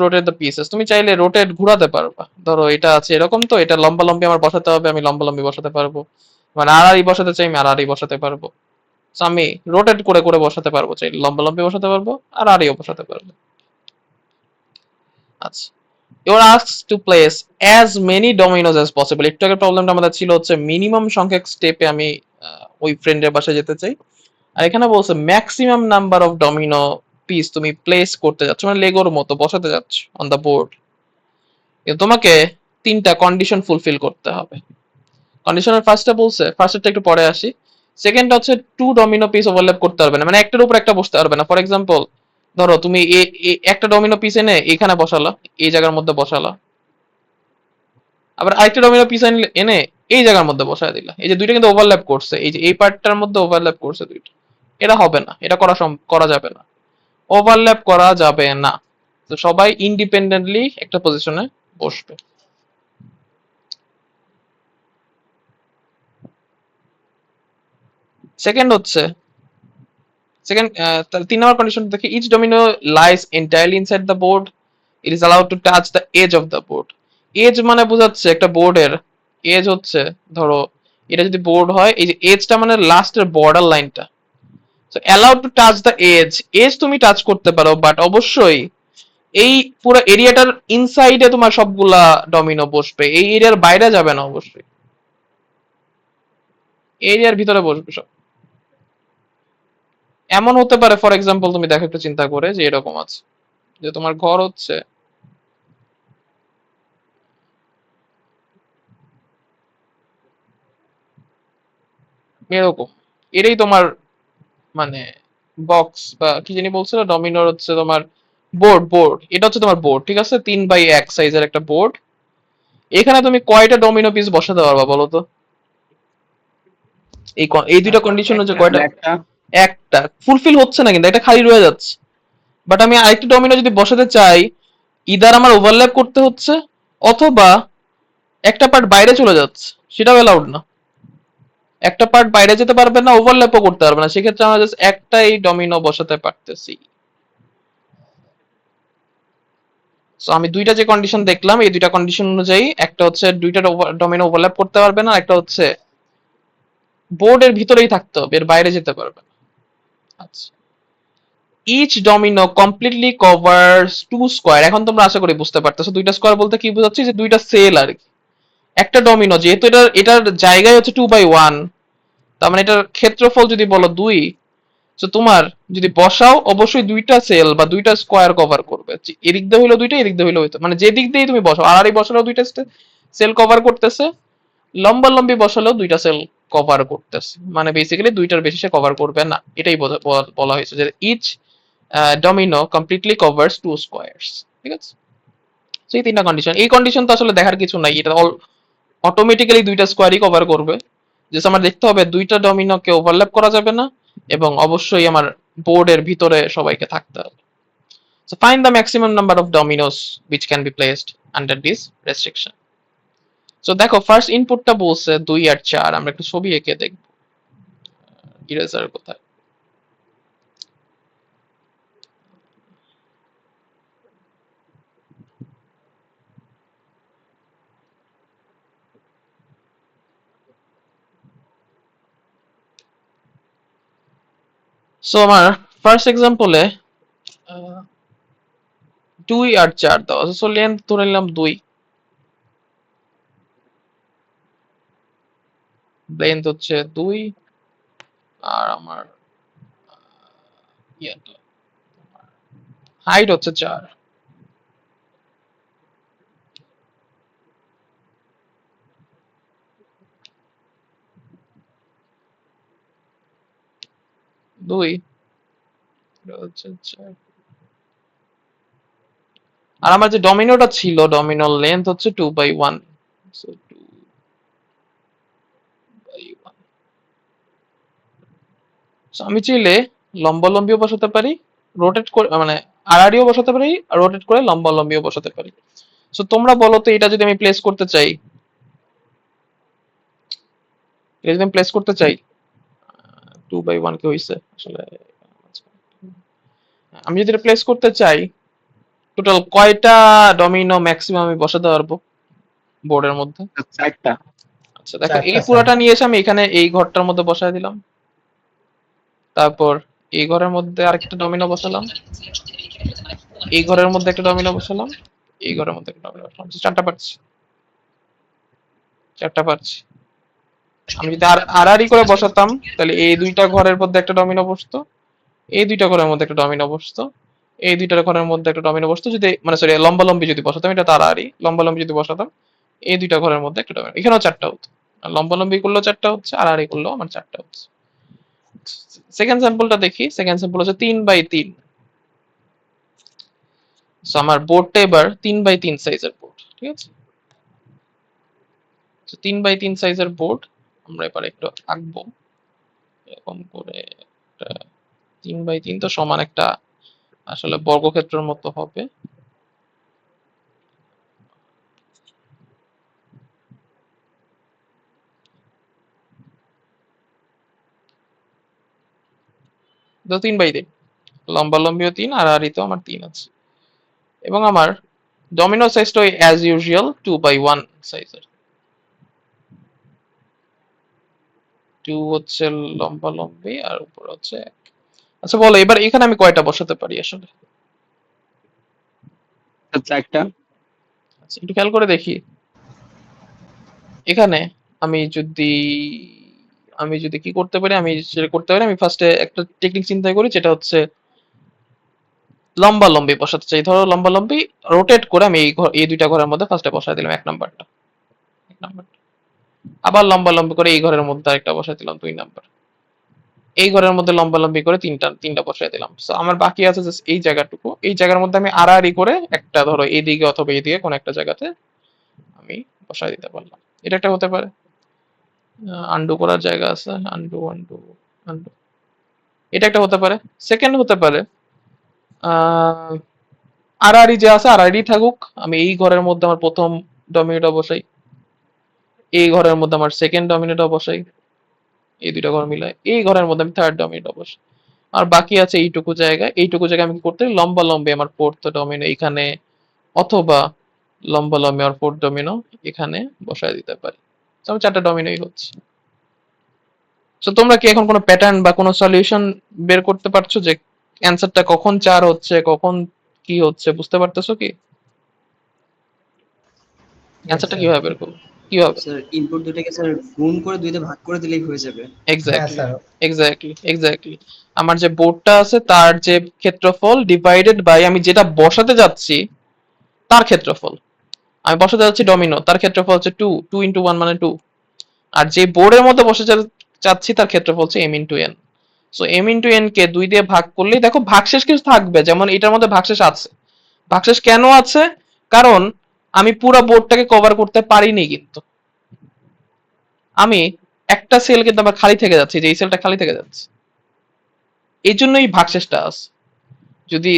rotate the pieces. তুমি চাইলে রোটেট ঘোরাতে পারবা, ধরো এটা আছে এরকম, তো এটা লম্বা লম্বি আমার বসাতে হবে, আমি লম্বা লম্বি বসাতে পারবো, মানে আড়াআড়ি বসাতে চাই আমি আড়াআড়ি বসাতে পারবো। So আমি রোটেট করে করে বসাতে পারবো, চাইলে লম্বা লম্বি বসাতে পারবো আর আড়াআড়িও বসাতে পারবো। আচ্ছা, you are asked to place as many dominoes as possible. একটু আগে প্রবলেমটা আমাদের ছিল হচ্ছে মিনিমাম সংখ্যক স্টেপে আমি ওই ফ্রেন্ডের বাসায় যেতে চাই, আর এখানে বলছে maximum number of domino piece তুমি প্লেস করতে যাচ্ছ, মানে লেগোর মতো বসাতে যাচ্ছ অন দা বোর্ড। কিন্তু তোমাকে 3টা কন্ডিশন ফুলফিল করতে হবে। কন্ডিশনের ফার্স্টটা একটু পরে আসি। সেকেন্ডটা হচ্ছে 2 ডমিনো পিস ওভারল্যাপ করতে পারবে না, মানে একটার উপর একটা বসতে পারবে না। ফর এক্সাম্পল, ধরো তুমি একটা ডমিনো পিস এনে এখানে বসালা, এই জায়গার মধ্যে বসালা, আবার আরেকটা ডমিনো পিস এনে এই জায়গার মধ্যে বসায় দিলা, এই যে দুইটা কিন্তু ওভারল্যাপ করছে, এই যে এই পার্টটার মধ্যে ওভারল্যাপ করছে দুইটা, এটা হবে না, এটা করা যাবে না, ওভারল্যাপ করা যাবে না। তো সবাই ইন্ডিপেন্ডেন্টলি একটা পজিশনে বসবে। সেকেন্ড হচ্ছে সেকেন্ড, তাহলে 3 নম্বর কন্ডিশন দেখি, each domino lies entirely inside the board, it is allowed to touch the edge of the board. Edge মানে বোঝাচ্ছে একটা বোর্ডের এজ হচ্ছে, ধরো এটা যদি বোর্ড হয়, এই যে এজটা মানে লাস্টের বর্ডার লাইনটা। So allowed to touch the edge, edge তুমি টাচ করতে পারো, বাট অবশ্যই এই পুরো এরিয়াটার ইনসাইডে তোমার সবগুলা ডমিনো বসবে, এই এরিয়ার বাইরে যাবে না অবশ্যই, এরিয়ার ভিতরে বসবে সব। এমন হতে পারে ফর এক্সাম্পল, তুমি দেখো একটু চিন্তা করে, যে এরকম আছে যে তোমার ঘর হচ্ছে এরকম, এটাই তোমার মানে বক্স বা কি জানি বলছিল, ডমিনোর হচ্ছে তোমার বোর্ড, এটা হচ্ছে তোমার বোর্ড, ঠিক আছে, 3x1 সাইজের একটা বোর্ড। এখানে তুমি কয়টা ডমিনো পিস বসাতে পারবা বলো তো? এই দুইটা কন্ডিশন হচ্ছে কয়টা? একটা ফুলফিল হচ্ছে না, কিন্তু এটা খালি রয়ে যাচ্ছে। বাট আমি আরেকটা ডমিনো যদি বসাতে চাই, ইদার আমার ওভারল্যাপ করতে হচ্ছে, অথবা একটা পার্ট বাইরে চলে যাচ্ছে, সেটাও অ্যালাউড না। একটা পার্ট বাইরে যেতে পারবে না, ওভারল্যাপও করতে পারবে না, সেক্ষেত্রে আমরা জাস্ট একটাই ডমিনো বসাতে পারতেছি। সো আমি দুইটা যে কন্ডিশন দেখলাম, এই দুইটা কন্ডিশন অনুযায়ী একটা হচ্ছে দুইটা ডমিনো ওভারল্যাপ করতে পারবে না, একটা হচ্ছে বোর্ডের ভিতরেই থাকতে হবে, এর বাইরে যেতে পারবে না। আচ্ছা, each domino completely covers 2 square. এখন তোমরা আশা করি বুঝতে পারতেছো দুইটা স্কয়ার বলতে কি বোঝাচ্ছি, যে দুইটা সেল আর কি। একটা ডমিনো যেহেতু এটার জায়গায় হচ্ছে 2/1, তার মানে এটার ক্ষেত্রফল যদি বলো 2, তো তোমার যদি বসাও অবশ্যই দুইটা সেল বা দুইটা স্কয়ার কভার করবে, এদিক দিয়ে হইলো দুইটা, এদিক দিয়ে হইলো হইতো, মানে যে দিক দিয়ে তুমি বসাও, আড়াআড়ি বসালেও দুইটা সেল কভার করতেছে, লম্বা লম্বি বসালেও দুইটা সেল কভার করতেছে, মানে বেসিক্যালি দুইটার বেশি সে কভার করবে না, এটাই বলা হয়েছে যে ইচ ডমিনো কমপ্লিটলি কভারস 2 স্কয়ারস, ঠিক আছে। তো এই তিনটা কন্ডিশন, এই কন্ডিশন তো আসলে দেখার কিছু নাই, এটা অটোমেটিক্যালি দুইটা স্কয়ারই কভার করবে। জাস্ট আমার দেখতে হবে দুইটা ডমিনোকে ওভারল্যাপ করা যাবে না, এবং অবশ্যই আমার বোর্ডের ভিতরে সবাইকে থাকতে হবে। So find the maximum number of dominoes which can be placed under this restriction. So দেখো ফার্স্ট ইনপুটটা বলছে 2 আর 4, আমরা একটু ছবি এঁকে দেখব ইরেজার কোথায়। সো আমার ফার্স্ট এক্সাম্পলে 2 আর 4 দেওয়া আছে, সো লেন্থ ধরে নিলাম 2, লেন্থ হচ্ছে 2, আর আমার হাইট হচ্ছে 4। আর আমার যে ডমিনোটা ছিল, ডমিনোর লেন্থ হচ্ছে 2/1, সো 2/1। সো আমি চাইলে লম্বা লম্বিও বসাতে পারি, রোটেট করে মানে আড়াআড়িও বসাতে পারি, আর রোটেট করে লম্বা লম্বিও বসাতে পারি। সো তোমরা বলো তো, এটা যদি আমি প্লেস করতে চাই, এটা যদি আমি প্লেস করতে চাই, 2/1 কি হইছে আসলে, আমি যদি এটা প্লেস করতে চাই, টোটাল কয়টা ডমিনো ম্যাক্সিমাম আমি বসাতে পারবো বোর্ডের মধ্যে? 4টা। আচ্ছা দেখো, এই পুরাটা নিয়ে এসে আমি এখানে এই ঘরটার মধ্যে বসায় দিলাম, তারপর এই ঘরের মধ্যে আরেকটা ডমিনো বসালাম, এই ঘরের মধ্যে একটা ডমিনো বসালাম, এই ঘরের মধ্যে একটা ডমিনো বসালাম, 4টা পাচ্ছি। আমি যদি আড়াআড়ি করে বসাতাম, তাহলে এই দুইটা ঘরের মধ্যে একটা ডমিনো বসতো, এই দুইটা ঘরের মধ্যে একটা ডমিনো বসতো, এই দুইটা ঘরের মধ্যে একটা ডমিনো বসতো, যদি মানে সরি লম্বা লম্বি যদি বসাতাম, এটা তো আড়াআড়ি, লম্বা লম্বি যদি বসাতাম, এই দুইটা ঘরের মধ্যে একটা ডমিনো, এখানেও 4টা হতো, আর লম্বা লম্বি করলেও 4টা হচ্ছে, আড়াআড়ি করলেও আমার 4টা হচ্ছে। সেকেন্ড স্যাম্পলটা দেখি, সেকেন্ড স্যাম্পল হচ্ছে 3/3। সো আমার বোর্ডটা এবার 3/3 সাইজের বোর্ড, ঠিক আছে। 3/3 সাইজের বোর্ড আমরা এবার একটু আঁকবো, এরকম করে একটা 3/3 তো সমান একটা আসলে বর্গক্ষেত্রের মতো হবে। তো 3/3, লম্বালম্বিও 3, আড়াআড়িতেও আমার 3 আছে, এবং আমার ডমিনো সাইজটা ওই অ্যাজ ইউজুয়াল 2/1 সাইজের। 2 হচ্ছে লম্বালম্বি আর উপরে হচ্ছে 1। আচ্ছা বলো এবার এখানে আমি কয়টা বসাতে পারি আসলে? চারটা। আচ্ছা একটু খেয়াল করে দেখি। এখানে আমি যদি কি করতে পারি, আমি সেটা করতে পারি। আমি ফার্স্টে একটা টেকনিক চিন্তা করি, যেটা হচ্ছে লম্বালম্বি বসাতে চাই। ধরো লম্বালম্বি রোটেট করে আমি এই দুইটা ঘরের মধ্যে ফার্স্টে বসায় দিলাম এক নাম্বারটা। আবার লম্বালম্বি করে এই ঘরের মধ্যে আরেকটা বসায় দিলাম 2 নাম্বার। এই ঘরের মধ্যে লম্বালম্বি করে তিনটা বসায় দিলাম। সো আমার বাকি আছে জাস্ট এই জায়গাটুকু। এই জায়গার মধ্যে আমি আড়াআড়ি করে একটা ধরো এইদিকে অথবা এইদিকে কোন একটা জায়গাতে আমি বসায় দিতে পারলাম। এটা একটা হতে পারে। আন্ডু করার জায়গা আছে, আন্ডু। এটা একটা হতে পারে। সেকেন্ড হতে পারে আড়াআড়ি যে আছে আড়াআড়ি থাকুক, আমি এই ঘরের মধ্যে আমার প্রথম ডমিনেটটা বসাই, এই ঘরের মধ্যে আমার সেকেন্ড ডমিনেটটা বসাই, এই দুইটা ঘর মিলায় এই ঘরের মধ্যে আমি থার্ড ডমিনেটটা বসাই। আর বাকি আছে এইটুকু জায়গায় আমি কি করতে পারি, লম্বালম্বি আমার ফোর্থ ডমিনো এখানে, অথবা লম্বালম্বি আর ফোর্থ ডমিনো এখানে বসায় দিতে পারি। তো আমার 4টা ডমিনোই হচ্ছে। তো তোমরা কি এখন কোনো প্যাটার্ন বা কোনো সলিউশন বের করতে পারছো যে অ্যান্সারটা কখন 4 হচ্ছে, কখন কি হচ্ছে, বুঝতে পারতেছো কি অ্যান্সারটা কিভাবে বের করবো, কিভাবে? স্যার ইনপুট দুটোকে স্যার গুণ করে দুইতে ভাগ করে দিলেই হয়ে যাবে। এক্স্যাক্টলি। আমার যে বোর্ডটা আছে তার যে ক্ষেত্রফল ডিভাইডেড বাই আমি যেটা বসাতে যাচ্ছি তার ক্ষেত্রফল। আমি বসাতে যাচ্ছি ডমিনো, তার ক্ষেত্রফল হচ্ছে 2 ইন্টু 1 মানে 2। আর যে বোর্ডের মধ্যে বসে চাচ্ছি তার ক্ষেত্রফল হচ্ছে m into n। So m into n কে 2 দিয়ে ভাগ করলেই দেখো ভাগশেষ কিছু থাকবে, যেমন এটার মধ্যে ভাগশেষ আছে। ভাগশেষ কেন আছে? কারণ আমি পুরো বোর্ডটাকে কভার করতে পারিনি, কিন্তু আমি একটা সেল কিন্তু আমার খালি থেকে যাচ্ছে, যে এই সেলটা খালি থেকে যাচ্ছে, এই জন্যই ভাগশেষটা আছে। যদি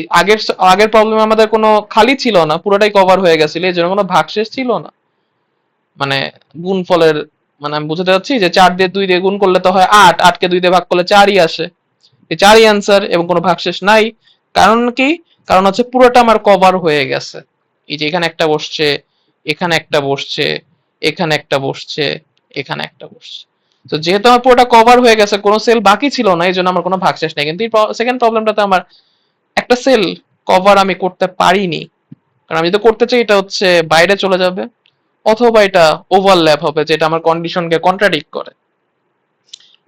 আগের প্রবলেমে আমাদের কোনো খালি ছিল না, পুরোটাই কভার হয়ে গেছিল, এই জন্য কোনো ভাগশেষ ছিল না। মানে গুণফলের, মানে আমি বুঝতে চাচ্ছি যে 4 দিয়ে 2 দিয়ে গুণ করলে তো হয় 8, 8 কে 2 দিয়ে ভাগ করলে 4ই আসে, এই 4ই অ্যান্সার, এবং কোনো ভাগশেষ নাই। কারণ কি? কারণ হচ্ছে পুরোটা আমার কভার হয়ে গেছে। এই যে এখানে একটা বসছে, এখানে একটা বসছে, এখানে একটা বসছে, এখানে একটা বসছে। তো যেহেতু আমার পুরোটা কভার হয়ে গেছে, কোনো সেল বাকি ছিল না, এই জন্য আমার কোনো ভাগশেষ নেই। কিন্তু সেকেন্ড প্রবলেমটাতে আমার একটা সেল কভার আমি করতে পারিনি, কারণ আমি যদি করতে চাই এটা হচ্ছে বাইরে চলে যাবে, অথবা এটা ওভারল্যাপ হবে, যেটা আমার কন্ডিশনকে কন্ট্রাডিক্ট করে।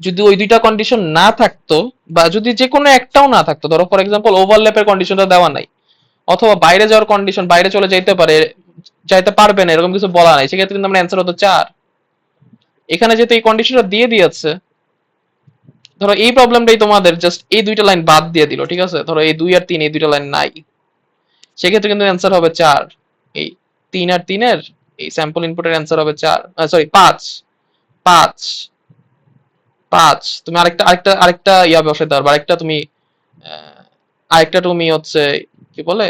যদি ওই দুইটা কন্ডিশন না থাকতো, বা যদি যে কোনো একটাও না থাকতো, ধরো ফর এক্সাম্পল ওভারল্যাপের কন্ডিশনটা দেওয়া নাই, অথবা বাইরে যাওয়ার কন্ডিশন, বাইরে চলে যাইতে পারবে না এরকম কিছু বলা নাই, সেক্ষেত্রে কিন্তু আমার অ্যান্সার হতো 4। এখানে যেহেতু এই কন্ডিশনটা দিয়ে দিয়েছে, ধরো এই প্রবলেমটাই তোমাদের জাস্ট এই দুইটা লাইন বাদ দিয়ে দিল, ঠিক আছে? ধরো এই 2 আর 3 এই দুইটা লাইন নাই, সেক্ষেত্রে কিন্তু অ্যান্সার হবে 4। এই 3 আর 3 এর এই স্যাম্পল ইনপুটের অ্যান্সার হবে 4, সরি 5। 5 5 তুমি আরেকটা ইয়া বসাতে পারবে, আরেকটা তুমি হচ্ছে কি বলে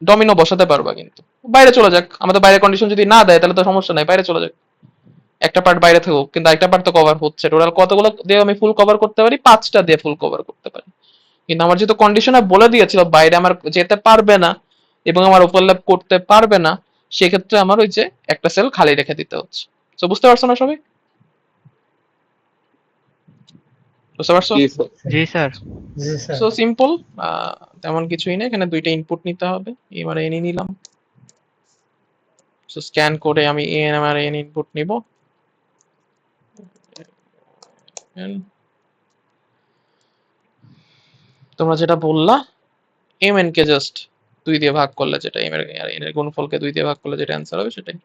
ডমিনো বসাতে পারবা। কিন্তু বাইরে চলে যাক, আমাদের বাইরে কন্ডিশন যদি না দেয় তাহলে তো সমস্যা নাই, বাইরে চলে যাক, একটা পার্ট বাইরে থাকুক, কিন্তু আরেকটা পার্ট তো কভার হচ্ছে। টোটাল কতগুলো দিয়ে আমি ফুল কভার করতে পারি? 5টা দিয়ে ফুল কভার করতে পারি। কিন্তু আমার যেহেতু কন্ডিশনে বলে দিয়েছিল বাইরে আমার যেতে পারবে না এবং আমার ওভারল্যাপ করতে পারবে না, সেক্ষেত্রে আমার ওই যে একটা সেল খালি রেখে দিতে হচ্ছে। তো বুঝতে পারছো না সবাই? বুঝতে পারছো? জি স্যার। সো সিম্পল, তেমন কিছুই না। এখানে দুইটা ইনপুট নিতে হবে, এবার এনে নিলাম। সো স্ক্যান করে আমি আমার এন ইনপুট নিব। তোমরা যেটা বললা mn কে জাস্ট 2 দিয়ে ভাগ করলে, যেটা m এর গুণফলকে 2 দিয়ে ভাগ করলে যেটা অ্যান্সার হবে সেটাই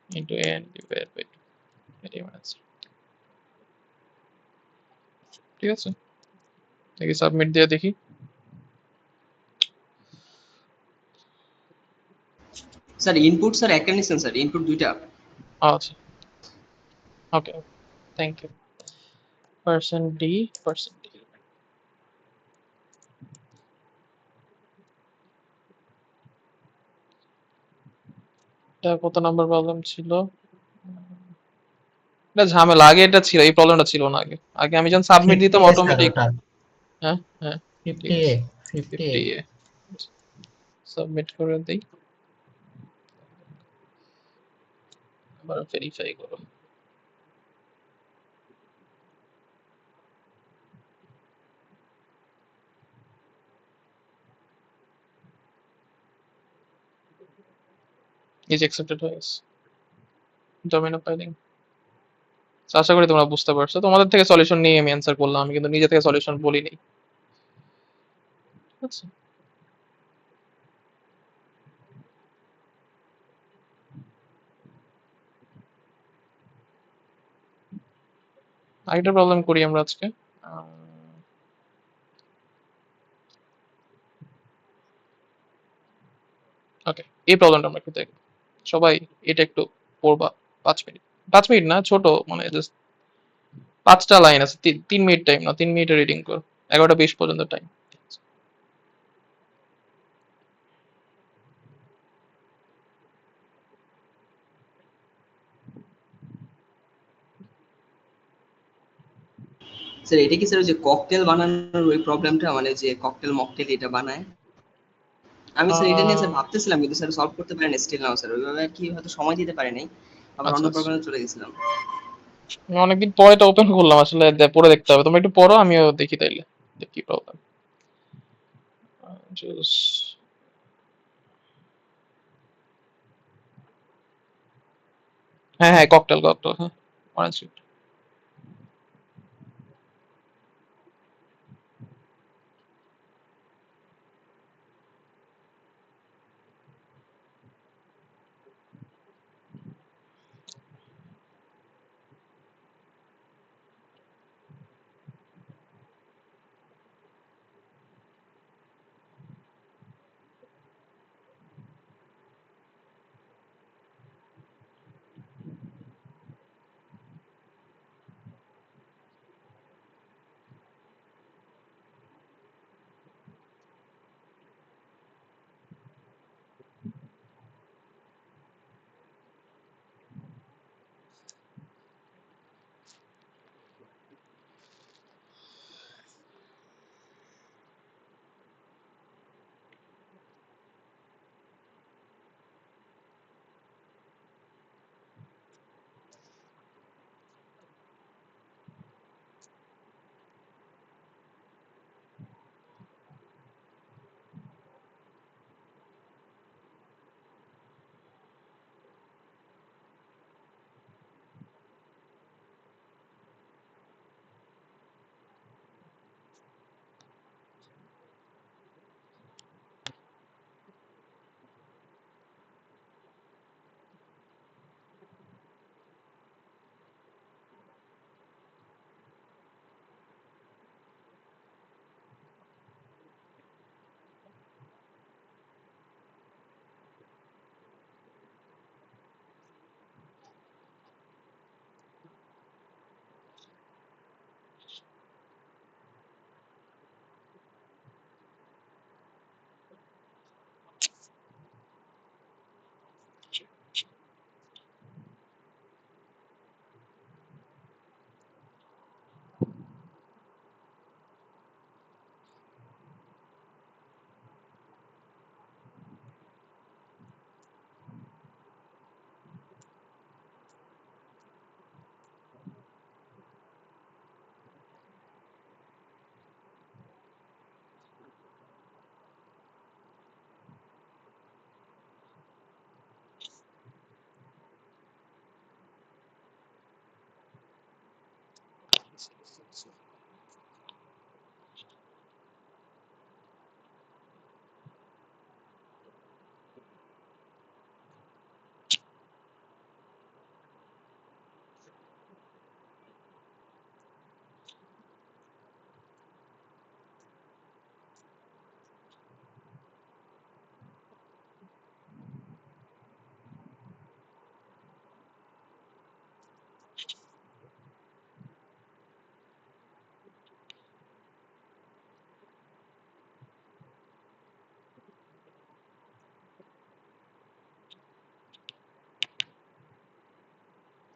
ইনটু n ডিভাইডেড বাই 2, এটাই আমার অ্যান্সার। ঠিক আছে, দেখি সাবমিট দিয়ে দেখি। স্যার ইনপুট স্যার একটা নিছেন স্যার, ইনপুট দুইটা। আচ্ছা, ওকে, থ্যাংক ইউ। %d %d এটা কত নাম্বার প্রবলেম ছিল? এটা ঝামেলা, আগে এটা ছিল, এই প্রবলেমটা ছিল না। আগে আমি যখন সাবমিট দিতাম অটোমেটিক, হ্যাঁ হ্যাঁ ঠিক 50A আছে 50A 50A সাবমিট করে দিই, আবার ভেরিফাই করো। ইজ অ্যাকসেপ্টেড হয়ে গেছে ডোমেন অফ ফাইলিং। আশা করি তোমরা বুঝতে পারছো, তোমাদের থেকে সলিউশন নিয়ে আমি অ্যান্সার করলাম, আমি কিন্তু নিজে থেকে সলিউশন বলিনি, ঠিক আছে? আরেকটা প্রবলেম করি আমরা আজকে। ওকে, এই প্রবলেমটা আমরা একটু দেখবো সবাই। এটা একটু পড়বা 5 মিনিট, 5 মিনিট না, ছোট মানে জাস্ট 5টা লাইন আছে, 3 মিনিট টাইম না, 3 মিনিটে রিডিং করো, 11টা 20 পর্যন্ত টাইম। স্যার এটা কি স্যার ওই যে ককটেল বানানোর ওই প্রবলেমটা, মানে যে ককটেল মকটেল এটা বানায়? আমি স্যার এটা নিয়ে স্যার ভাবতেছিলাম, কিন্তু স্যার সলভ করতে পারেন স্টিল নাও স্যার, ওইভাবে আর কি হয়তো সময় দিতে পারি নাই, আবার আচ্ছা অন্য আচ্ছা, প্রবলেমে চলে গেছিলাম। আমি অনেকদিন পরে এটা ওপেন করলাম আসলে, পরে দেখতে হবে, তোমরা একটু পড়ো, আমিও দেখি তাইলে যে কি প্রবলেম। হ্যাঁ হ্যাঁ, ককটেল ককটেল, হ্যাঁ অরেঞ্জ।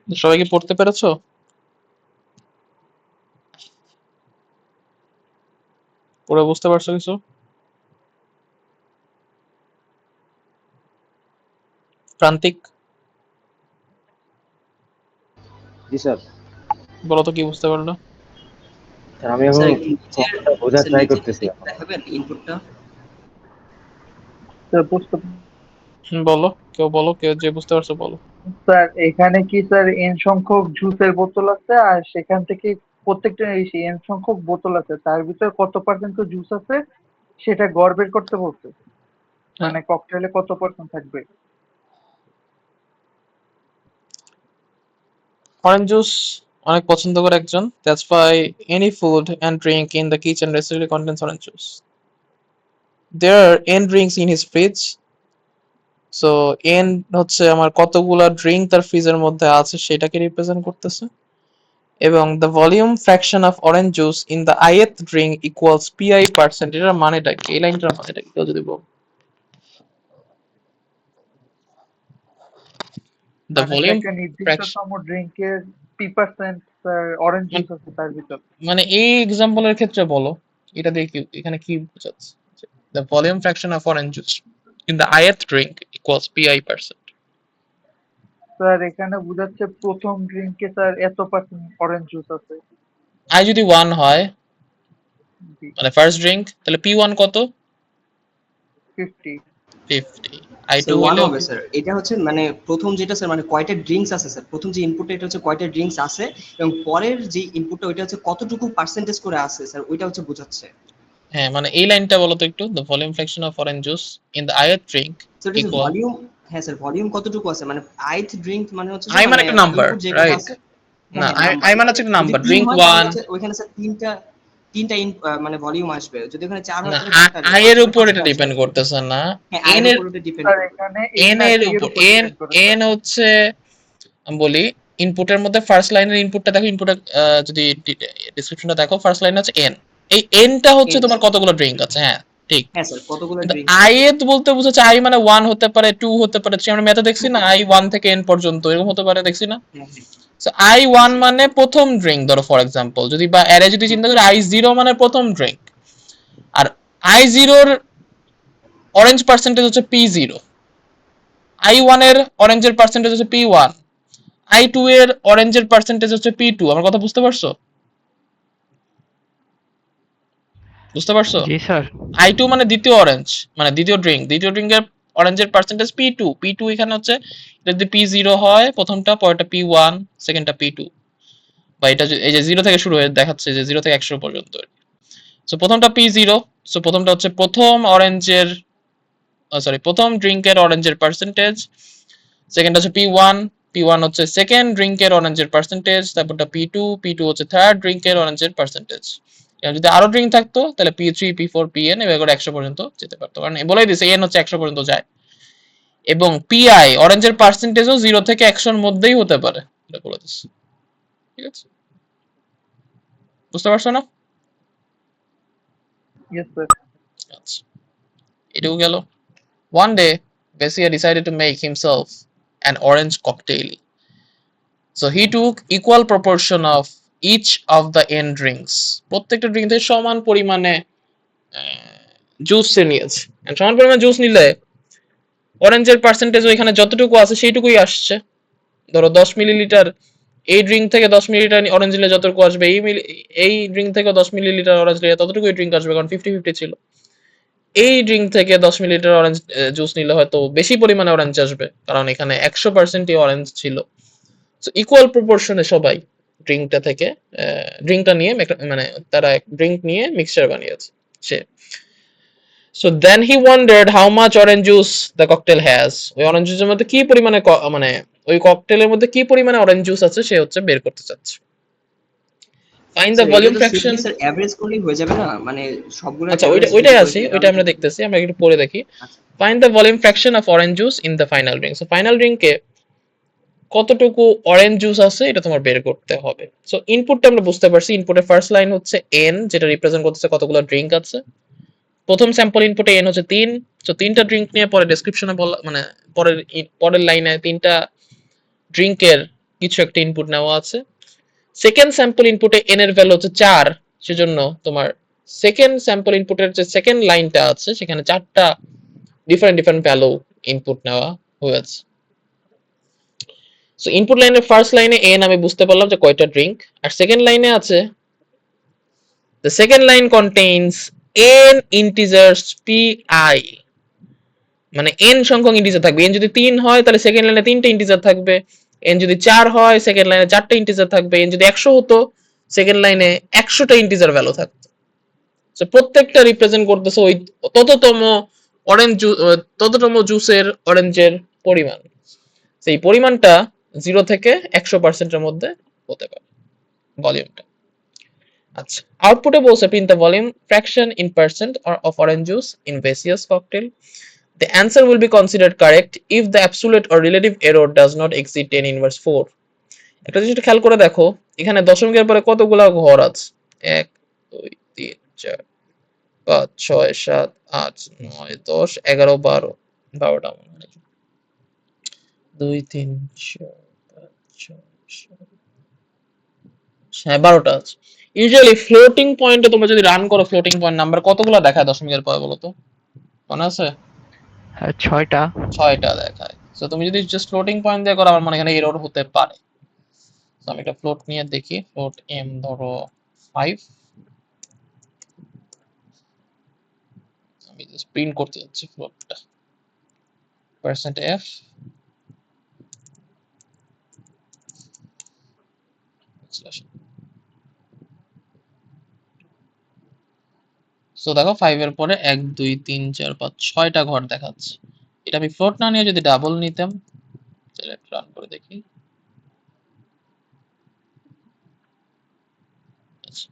সবাই কি পড়তে পেরেছো? পুরো বুঝতে পারছো কিছু? প্রান্তিক জি স্যার। বলো তো কি বুঝতে পারলো? স্যার আমি স্যার এখনো একটু নিচের কষ্টটা বোঝার স্যার ট্রাই নিচের করতেছি দিকে এখন। দেখাবেন ইনপুটটা? স্যার বুঝতে বলো, কেউ বলো, কেউ যে বুঝতে পারছো বলো। স্যার এখানে কি স্যার এন সংখ্যক জুসের বোতল আছে আর সেখান থেকে প্রত্যেকটা এন সংখ্যক বোতল আছে তার ভিতরে কত পার্সেন্ট জুস আছে সেটা গড় বের করতে বলছে হ্যাঁ, মানে ককটেলে কত পার্সেন্ট থাকবে। অরেঞ্জ জুস অনেক পছন্দ করে একজন, that's why any food and drink in the kitchen reside contains orange juice. There are n drinks in his fridge. So n হচ্ছে আমার কতগুলা ড্রিঙ্ক তার ফ্রিজের মধ্যে আছে সেটাকে রিপ্রেজেন্ট করতেছে, এবং the volume fraction of orange juice in the ith drink equals pi percent. এটার মানেটা কি? এই লাইনটার মানেটা কি কেউ যদি বল। দ্য মানে ভলিউম একটা ফ্র্যাকশন নির্দিষ্টতম ড্রিঙ্কের পি% স্যার অরেঞ্জ জুস আছে তার ভিতর। মানে এই এক্সাম্পলের ক্ষেত্রে বলো এটা দিয়ে কি এখানে কি বোঝাচ্ছে? The volume fraction of orange juice in the ith drink equals pi percent. Sir এখানে বোঝাচ্ছে প্রথম ড্রিঙ্কে স্যার এত পার্সেন্ট অরেঞ্জ জুস আছে। i যদি 1 হয় জি মানে ফার্স্ট ড্রিঙ্ক, তাহলে p1 কত? 50। 50। i2 স্যার 1 হলো হবে স্যার। এটা হচ্ছে মানে প্রথম যেটা স্যার মানে কয়টা ড্রিঙ্কস আছে স্যার। প্রথম যে ইনপুটটা এটা হচ্ছে কয়টা ড্রিঙ্কস আছে এবং পরের যে ইনপুটটা ওইটা হচ্ছে কতটুকু পার্সেন্টেজ করে আছে স্যার ওইটা হচ্ছে বোঝাচ্ছে। হ্যাঁ, মানে এই লাইনটা বলো তো একটু। The volume fraction of orange juice in the ith drink sir এটা হচ্ছে ইকুয়াল, ভলিউম। হ্যাঁ স্যার ভলিউম কতটুকু আছে মানে ith ড্রিঙ্ক মানে হচ্ছে যে i মানে মানে একটা নাম্বার, ইনপুট যেগুলো রাইট? আছে। হ্যাঁ না, হ্যাঁ i নাম্বার। i মানে হচ্ছে একটা যদি নাম্বার। 3 ড্রিঙ্ক হয় তাহলে 1 হচ্ছে ওইখানে স্যার তিনটা মানে ভলিউম আসবে। যদি ওখানে 4 হয় না, তাহলে 4টা আসবে, i 5 এর হলে উপর 5টা এটা আসবে। ডিপেন্ড করতেছে না। হ্যাঁ n এর এর উপর ওটা ডিপেন্ড স্যার করে। এখানে n এন আর এর পি এর উপর উপর n ডিপেন্ড করে স্যার। n হচ্ছে আমি বলি ইনপুটের মধ্যে ফার্স্ট লাইনের ইনপুটটা দেখো, ইনপুটের যদি ডেসক্রিপশনটা দেখো, ফার্স্ট লাইন আছে n। এই nটা হচ্ছে এন তোমার স্যার। কতগুলো ড্রিঙ্ক আছে। হ্যাঁ, ঠিক। হ্যাঁ স্যার কতগুলো কিন্তু ড্রিঙ্কস আছে। ith বলতে বোঝাচ্ছে i মানে 1 হতে পারে, 2 হতে পারে, 3। আমরা ম্যাথে দেখছি না, i 1 থেকে n পর্যন্ত এরকম হতে পারে, দেখছি না? হ্যাঁ হ্যাঁ সো i 1 মানে প্রথম ড্রিঙ্ক ধরো ফর এক্সাম্পল, যদি বা অ্যারে যদি চিন্তা করি i 0 মানে প্রথম ড্রিঙ্ক, আর i 0 এর অরেঞ্জ পার্সেন্টেজ হচ্ছে p0, i 1 এর অরেঞ্জের পার্সেন্টেজ হচ্ছে p1, i 2 এর অরেঞ্জের পার্সেন্টেজ হচ্ছে p2। আমার কথা বুঝতে পারছো? বুঝতে পারছো? জি স্যার। i2 মানে দ্বিতীয় অরেঞ্জ, মানে দ্বিতীয় ড্রিঙ্ক, দ্বিতীয় ড্রিঙ্কের অরেঞ্জের পার্সেন্টেজ p2। p2 এখানে হচ্ছে যদি p0 হয় প্রথমটা, পরেরটা p1, সেকেন্ডটা p2। বা এটা এই যে 0 থেকে শুরু হয়ে দেখাচ্ছে যে 0 থেকে 100 পর্যন্ত। সো প্রথমটা p0। সো প্রথমটা হচ্ছে প্রথম অরেঞ্জের সরি প্রথম ড্রিঙ্কের অরেঞ্জের পার্সেন্টেজ, সেকেন্ড হচ্ছে p1, p1 হচ্ছে সেকেন্ড ড্রিঙ্কের অরেঞ্জের পার্সেন্টেজ, তারপরটা p2, p2 হচ্ছে থার্ড ড্রিঙ্কের অরেঞ্জের পার্সেন্টেজ। এবং যদি আরো ড্রিঙ্ক থাকতো তাহলে p3, p4, pn এভাবে করে 100 পর্যন্ত যেতে পারতো, কারণ বলেই দিছে n হচ্ছে 100 পর্যন্ত যায়। এবং pi অরেঞ্জের পার্সেন্টেজও 0 থেকে 100 এর মধ্যেই হতে পারে, এটা বলে দিচ্ছে। ঠিক আছে, বুঝতে পারছো না? Yes sir. আচ্ছা, এটুকু গেল। One day, Bessia decided to make himself an orange cocktail. So he took equal proportion of each of the n drinks. প্রত্যেকটা ড্রিঙ্ক থেকে সমান পরিমাণে জুস নিয়েছে। সমান পরিমাণে জুস নিলে অরেঞ্জের পার্সেন্টেজ ওইখানে যতটুকু আছে সেইটুকুই আসছে। ধরো 10 মিলিলিটার এই ড্রিঙ্ক থেকে 10 মিলিলিটার অরেঞ্জ নিলে যতটুকু আসবে, এই ড্রিঙ্ক থেকে 10 মিলিলিটার অরেঞ্জ নিলে ততটুকুই ড্রিঙ্ক আসবে, কারণ 50-50 ছিল। এই ড্রিঙ্ক থেকে 10 মিলিলিটার অরেঞ্জ জুস নিলে হয়তো বেশি পরিমাণে অরেঞ্জ আসবে, কারণ এখানে 100%ই অরেঞ্জ ছিল। সো ইকুয়াল প্রপোর্শনে সবাই ড্রিঙ্কটা নিয়ে মানে তারা ড্রিঙ্ক নিয়ে মিক্সচার বানিয়েছে সে। So then he wondered how much orange juice the cocktail has. ওই অরেঞ্জ জুসের মধ্যে কি পরিমাণে মানে ওই ককটেলের মধ্যে কি পরিমাণে অরেঞ্জ জুস আছে সে হচ্ছে বের করতে চাচ্ছে। ফাইন্ড দ্য স্যার এটা ভলিউম তো ফ্র্যাকশন। সিম্পলি স্যার এভারেজ করলেই হয়ে যাবে না মানে সবগুলো আচ্ছা, এভারেজ ওইটাই বের করে আসি, দিলে ওইটা তাহলে আমরা তো। দেখতেছি, আমরা একটু পরে দেখি। আচ্ছা find the volume fraction of orange juice in the final drink. So final ড্রিঙ্কে কতটুকু অরেঞ্জ জুস আছে এটা তোমার বের করতে হবে। সো ইনপুটটা আমরা বুঝতে পারছি। ইনপুটের ফার্স্ট লাইন হচ্ছে n, যেটা রিপ্রেজেন্ট করতেছে কতগুলো ড্রিঙ্ক আছে। প্রথম স্যাম্পল ইনপুটে n হচ্ছে 3। সো 3টা ড্রিঙ্ক নিয়ে পরে ডেসক্রিপশনে বলা মানে পরের লাইনে 3টা ড্রিঙ্কের কিছু একটা ইনপুট নেওয়া আছে। সেকেন্ড স্যাম্পল ইনপুটে n এর ভ্যালু হচ্ছে 4, সেজন্য তোমার সেকেন্ড স্যাম্পল ইনপুটের যে সেকেন্ড লাইনটা আছে সেখানে 4টা ডিফারেন্ট ভ্যালু ইনপুট নেওয়া হয়েছে। সো ইনপুট লাইনের ফার্স্ট লাইনে n আমি বুঝতে পারলাম যে কয়টা ড্রিঙ্ক, আর সেকেন্ড লাইনে আছে the second line contains n integers pi, মানে n সংখ্যক ইন্টিজার থাকবে। n যদি 3 হয় তাহলে সেকেন্ড লাইনে 3টা ইন্টিজার থাকবে, n যদি 4 হয় সেকেন্ড লাইনে 4টা ইন্টিজার থাকবে, n যদি 100 হতো সেকেন্ড লাইনে 100টা ইন্টিজার ভ্যালু থাকতো। সো প্রত্যেকটা রিপ্রেজেন্ট করতেছে ওই তততম জুসের অরেঞ্জের পরিমাণ। সেই পরিমাণটা 0 থেকে 100% এর মধ্যে হতে পারে ভলিউমটা। আচ্ছা, আউটপুটে বলছে print the volume fraction in percent of orange juice in Vasya's cocktail. The answer will be considered correct if the absolute or relative error does not exceed 10 inverse 4. একটা জিনিস খেয়াল করে দেখো, এখানে দশমিকের পরে কতগুলা ঘর আছে? 1 2 3 4 5 6 7 8 9 10 11 12 12টা মনে হয় 2 3 4 5 6 7 12টা আছে। ইউজুয়ালি ফ্লোটিং পয়েন্টে তোমরা যদি রান করো, ফ্লোটিং পয়েন্ট নাম্বার কতগুলো দেখায় দশমিকের পরে বলো তো? মনে আছে? 6টা দেখায়। সো তুমি যদি জাস্ট ফ্লোটিং পয়েন্ট দিয়ে করো, আমার মনে এখানে এরর হতে পারে। সো আমি একটা ফ্লোট নিয়ে দেখি, ফ্লোট m ধরো 5, আমি জাস্ট প্রিন্ট করতে যাচ্ছি ফ্লোটটা %f সো দেখো 5 এর পরে 1 2 3 4 5 6টা ঘর দেখাচ্ছে। এটা আমি ফ্লোট না নিয়ে যদি ডাবল নিতাম, তাহলে রান করে দেখি।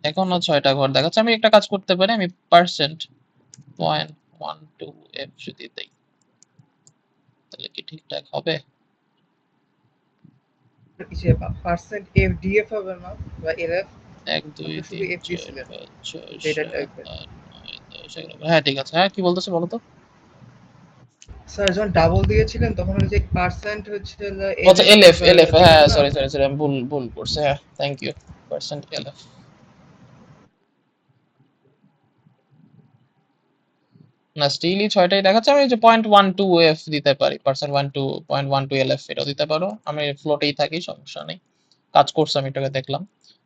এখনো 6টা ঘর দেখাচ্ছে। আমি একটা কাজ করতে পারি, আমি %.12f যদি দেই তাহলে কি ঠিকঠাক হবে? df হবে না বা lf 1 2 শুধু 3 f দিছিলেন 4 5 6 ডেটা 7 টাইপের। 8 9 10 11। হ্যাঁ ঠিক আছে। হ্যাঁ কি বলতেছে বলো তো? স্যার যখন ডাবল দিয়েছিলেন তখন ওই যে পার্সেন্ট হচ্ছে আচ্ছা lf হ্যাঁ সরি আমি ভুল করছি। হ্যাঁ থ্যাংক ইউ, %lf। না স্টিলই 6টাই দেখাচ্ছে। আমি যে 0.12f দিতে পারি, %0.12lf এটাও দিতে পারো। আমি ফ্লোটেই থাকি, সমস্যা নেই। কাজ করছে, আমি এটাকে দেখলাম।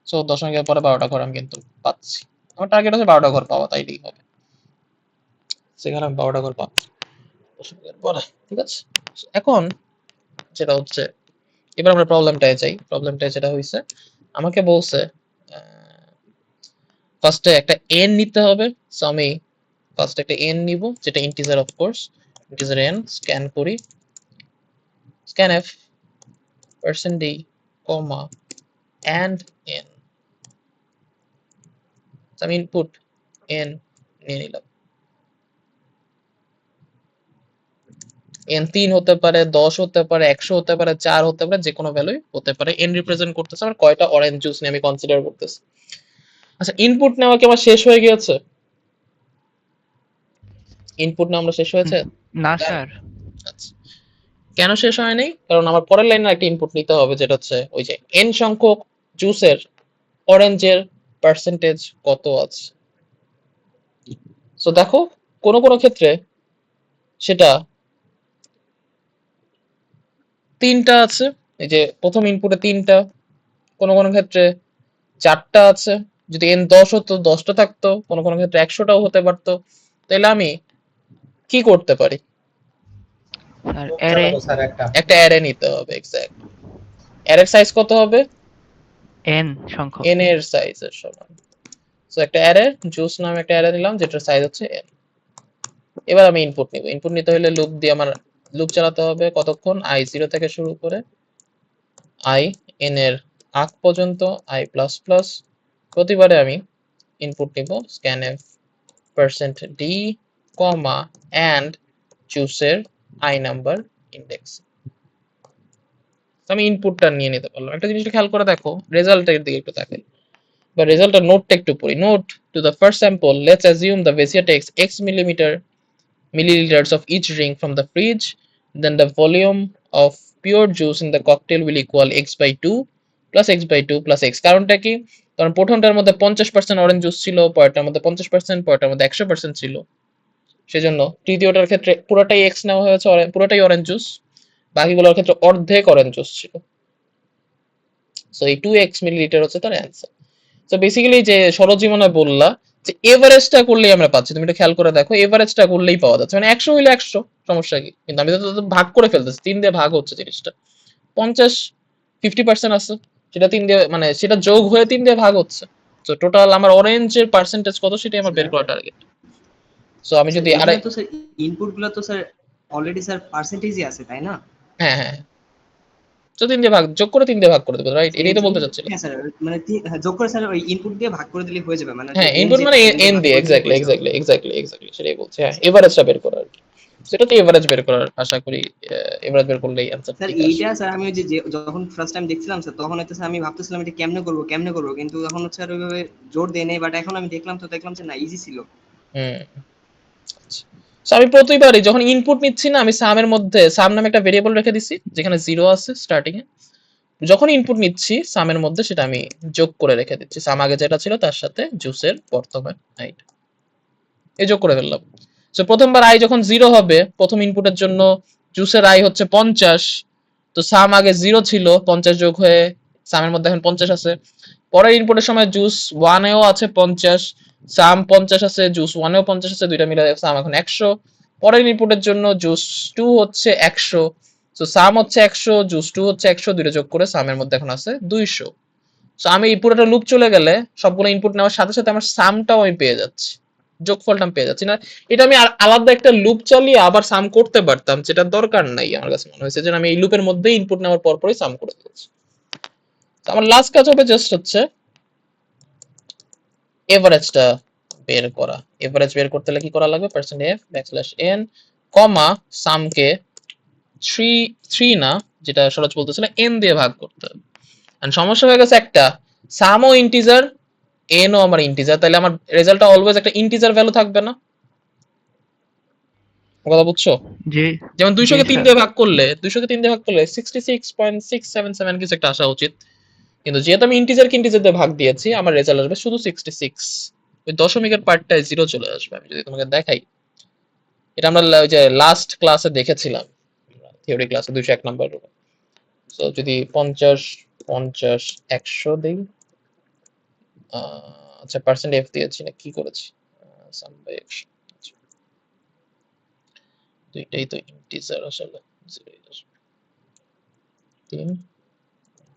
সো দশমিকের পরে 12টা ঘর আমি কিন্তু পাচ্ছি। আমার টার্গেট হচ্ছে 12টা ঘর পাওয়া, তাইলেই হবে। সেখানে আমি 12টা ঘর পাবো দশমিকের পরে, ঠিক আছে। এখন যেটা হচ্ছে, এবার আমরা প্রবলেমটায় যাই। প্রবলেমটায় যেটা হয়েছে, আমাকে বলছে ফার্স্টে একটা n নিতে হবে। সো আমি ফার্স্ট একটা n নিব, যেটা integer of course, integer n scan করি, scanf %d, and n। আমি ইনপুট n নিয়ে নিলাম। n 3 হতে পারে, 10 হতে পারে, 100 হতে পারে, 4 হতে পারে, যে কোনো ভ্যালুই হতে পারে। n রিপ্রেজেন্ট করতেছে আমার কয়টা অরেঞ্জ জুস নিয়ে আমি কনসিডার করতেছি। আচ্ছা, ইনপুট নেওয়া কি আমার শেষ হয়ে গিয়েছে? ইনপুট নেওয়া আমরা শেষ হয়েছে? না স্যার। আচ্ছা, কেন শেষ হয়নি? কারণ আমার পরের লাইনে একটা ইনপুট নিতে হবে, যেটা হচ্ছে ওই যে n সংখ্যক জুসের অরেঞ্জের পার্সেন্টেজ কত আছে। সো দেখো, কোন কোন ক্ষেত্রে সেটা 3টা আছে, এই যে প্রথম ইনপুটে 3টা, কোন কোন ক্ষেত্রে 4টা আছে। যদি n 10 হতো 10টা থাকতো, কোন কোন ক্ষেত্রে 100টাও হতে পারতো। তাহলে আমি কি করতে পারি? একটা অ্যারে নিতে হবে। এক্স্যাক্ট। অ্যারের সাইজ কত হবে? n সংখ্যক। n এর সাইজের সমান। সো একটা অ্যারে, জুস নামে একটা অ্যারে নিলাম, যেটার সাইজ হচ্ছে n। এবার আমি ইনপুট নিব। ইনপুট নিতে হলে লুপ দিয়ে আমার লুপ চালাতে হবে। কতক্ষণ? i 0 থেকে শুরু করে i n এর আগ পর্যন্ত, i++। প্রতিবারে আমি ইনপুট নিব scanf %d, and জুসের i নাম্বার ইন্ডেক্স। আমি ইনপুটটা নিয়ে নিতে পারলাম। একটা জিনিসটা খেয়াল করে দেখো, রেজাল্টের দিকে একটু তাকাই, বা রেজাল্টের নোটটা একটু পড়ি। Note to the first sample, let's assume the Vasya takes x milliliters of each drink from the fridge, then the volume of pure juice in the cocktail will equal x/2 plus x/2 plus x। কারণটা কি? কারণ প্রথমটার মধ্যে 50% অরেঞ্জ জুস ছিল, পরেরটার মধ্যে 50%, পরেরটার মধ্যে 100% ছিল। সেজন্য তৃতীয়টার ক্ষেত্রে পুরোটাই এক্স নেওয়া হয়েছে, পুরোটাই অরেঞ্জ জুস, বাকিগুলোর ক্ষেত্রে অর্ধেক অরেঞ্জ জুস ছিল। সো এই 2x মিলিলিটার হচ্ছে তার অ্যান্সার। সো বেসিক্যালি যে সরজীবনে বললা যে এভারেজটা করলেই আমরা পাচ্ছি, তুমি একটু খেয়াল করে দেখো, এভারেজটা করলেই পাওয়া যাচ্ছে, মানে 100 হইলে 100, সমস্যা কি? কিন্তু আমি তো ভাগ করে ফেলতেছি, 3 দিয়ে ভাগ হচ্ছে জিনিসটা, 50 50% আছে, সেটা 3 দিয়ে মানে সেটা যোগ হয়ে 3 দিয়ে ভাগ হচ্ছে। সো টোটাল আমার অরেঞ্জের পার্সেন্টেজ কত সেটাই আমার বের করা টার্গেট। সো আমি স্যার যদি এখানে তো স্যার ইনপুট গুলো তো স্যার অলরেডি স্যার পার্সেন্টেজই আছে তাই না? হ্যাঁ হ্যাঁ, তো 3 দিয়ে ভাগ যোগ করে 3 দিয়ে ভাগ করে দেবো, রাইট? এটাই তো বলতে চাচ্ছিলাম। হ্যাঁ স্যার, মানে যোগ করে স্যার ওই ইনপুট দিয়ে ভাগ করে দিলেই হয়ে যাবে, মানে হ্যাঁ, n ইনপুট যেটা মানে n দিয়ে এন ভাগ দিয়ে, করে দিলেই হয়ে যাবে। এক্স্যাক্টলি সেটাই বলছি। হ্যাঁ, এভারেজটা বের করা আর কি, সেটা তো এভারেজ বের করার আশা করি, এভারেজ বের করলেই অ্যানসার স্যার ঠিক আসে। এইটা স্যার আমি ওই যে যখন ফার্স্ট টাইম দেখছিলাম স্যার, তখন হচ্ছে আমি ভাবতেছিলাম এটা কেমনে করবো, কিন্তু এখন হচ্ছে আর ওইভাবে জোর দেই নাই, বাট এখন আমি দেখলাম যে না, ইজি ছিল। হুম, আচ্ছা। So, আমি প্রতিবারই যখন ইনপুট নিচ্ছি না, আমি সামের মধ্যে সাম নামে একটা ভেরিয়েবল রেখে দিছি যেখানে 0 আছে স্টার্টিং এ। যখন ইনপুট নিচ্ছি সামের মধ্যে সেটা আমি যোগ করে রেখে দিচ্ছি, সাম আগে যেটা ছিল তার সাথে জুসের বর্তমান আই এই যোগ করে ফেললাম। সো প্রথমবার আই যখন 0 হবে, প্রথম ইনপুটের জন্য জুসের আই হচ্ছে 50, তো সাম আগে 0 ছিল, 50 যোগ হয়ে সামের মধ্যে এখন 50 আছে। পরের ইনপুটের সময় জুস 1 এও আছে 50, সাম 50 আছে, জুস 1 এও 50 আছে, দুইটা মিলে সাম এখন 100। পরের ইনপুটের জন্য জুস 2 হচ্ছে 100, সো সাম হচ্ছে 100, জুস 2 হচ্ছে 100, দুইটা যোগ করে সামের মধ্যে এখন আছে 200। সো আমি এই পুরোটা লুপ চলে গেলে সবগুলো ইনপুট নেওয়ার সাথে সাথে আমার সামটাও আমি পেয়ে যাচ্ছি, যোগফলটা আমি পেয়ে যাচ্ছি না। এটা আমি আলাদা একটা লুপ চালিয়ে আবার সাম করতে পারতাম, যেটা দরকার নাই আমার কাছে মনে হয়েছে, যে আমি এই লুপের মধ্যেই ইনপুট নেওয়ার পরপরই সাম করে দিচ্ছি। আমার লাস্ট কাজ হবে জাস্ট হচ্ছে এভারেজটা বের করা। এভারেজ বের করতে হলে কি করা লাগবে? %f\n, কমা সামকে 3 না, যেটা সরজ বলতেছিল, n দিয়ে ভাগ করতে হবে। এন্ড সমস্যা হয়ে গেছে একটা, সামও ইন্টিজার, n ও আমার ইন্টিজার, তাহলে আমার রেজাল্টটা অলওয়েজ একটা ইন্টিজার ভ্যালু থাকবে না? কথা বুঝছো? জি যেমন 200 কে 3 স্যার। দিয়ে ভাগ করলে 66.677 কিছু একটা আসা উচিত, কিন্তু যেহেতু আমি ইন্টিজারকে ইন্টিজার দিয়ে ভাগ দিয়েছি, আমার রেজাল্ট আসবে শুধু 66। ওই দশমিকের পার্টটায় 0 চলে আসবে। আমি যদি তোমাকে দেখাই, এটা আমরা ওই যে লাস্ট ক্লাসে দেখেছিলাম, থিওরি ক্লাসে 201 নাম্বার। সো যদি 50 50 100 দেই, আচ্ছা পার্সেন্ট এফ দিয়েছি না কি করেছি, সাম বাই 100, দুইটাই তো ইন্টিজার আসলে, 0 আসবে। 3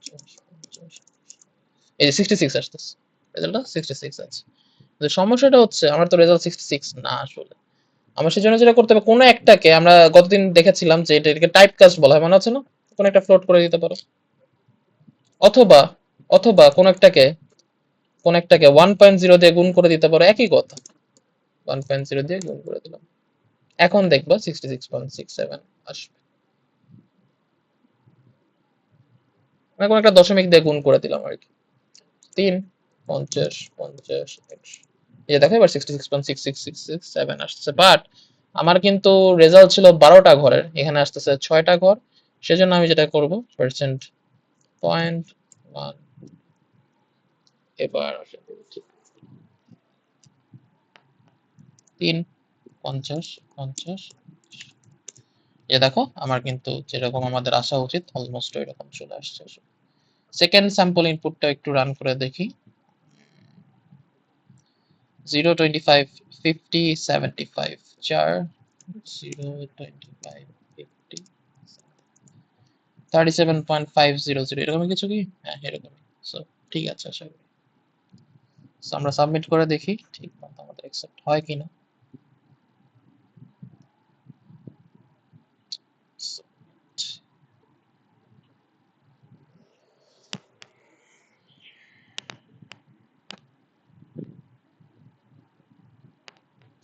50 এই যে 66 আসতেছে, রেজাল্টটা 66 আছে। তো সমস্যাটা হচ্ছে আমার তো রেজাল্ট 66 না আসলে। আমার সেজন্য যেটা করতে হবে, কোনো একটাকে, আমরা গতদিন দেখেছিলাম যে এটাকে টাইপ কাস্ট বলা হয়, মনে আছে না? কোন একটা ফ্লোট করে দিতে পারো, অথবা অথবা কোন একটাকে 1.0 দিয়ে গুণ করে দিতে পারো, একই কথা, 1.0 দিয়ে গুণ করে দিলাম, এখন দেখবা 66.67 আসবে। মানে কোন একটা দশমিক দিয়ে গুণ করে দিলাম আর কি, 3 50 50 100, এই যে দেখো এবার 66.6667 আসছে। বাট আমার কিন্তু রেজাল্ট ছিল 12টা ঘরের, এখানে আসতেছে 6টা ঘর। সেজন্য আমি যেটা করব, %.1 এবার 3 50 50, এই দেখো আমার কিন্তু যেরকম আমাদের আসা উচিত অলমোস্ট ওইরকম চলে আসছে। সেকেন্ড স্যাম্পল ইনপুটটা একটু রান করে দেখি, 0 25 50 75 4 0 25 50 37.500 এরকম কিছু কি? হ্যাঁ এরকম। সো ঠিক আছে, আশা করি। সো আমরা সাবমিট করে দেখি ঠিক মতো আমাদের অ্যাকসেপ্ট হয় কিনা।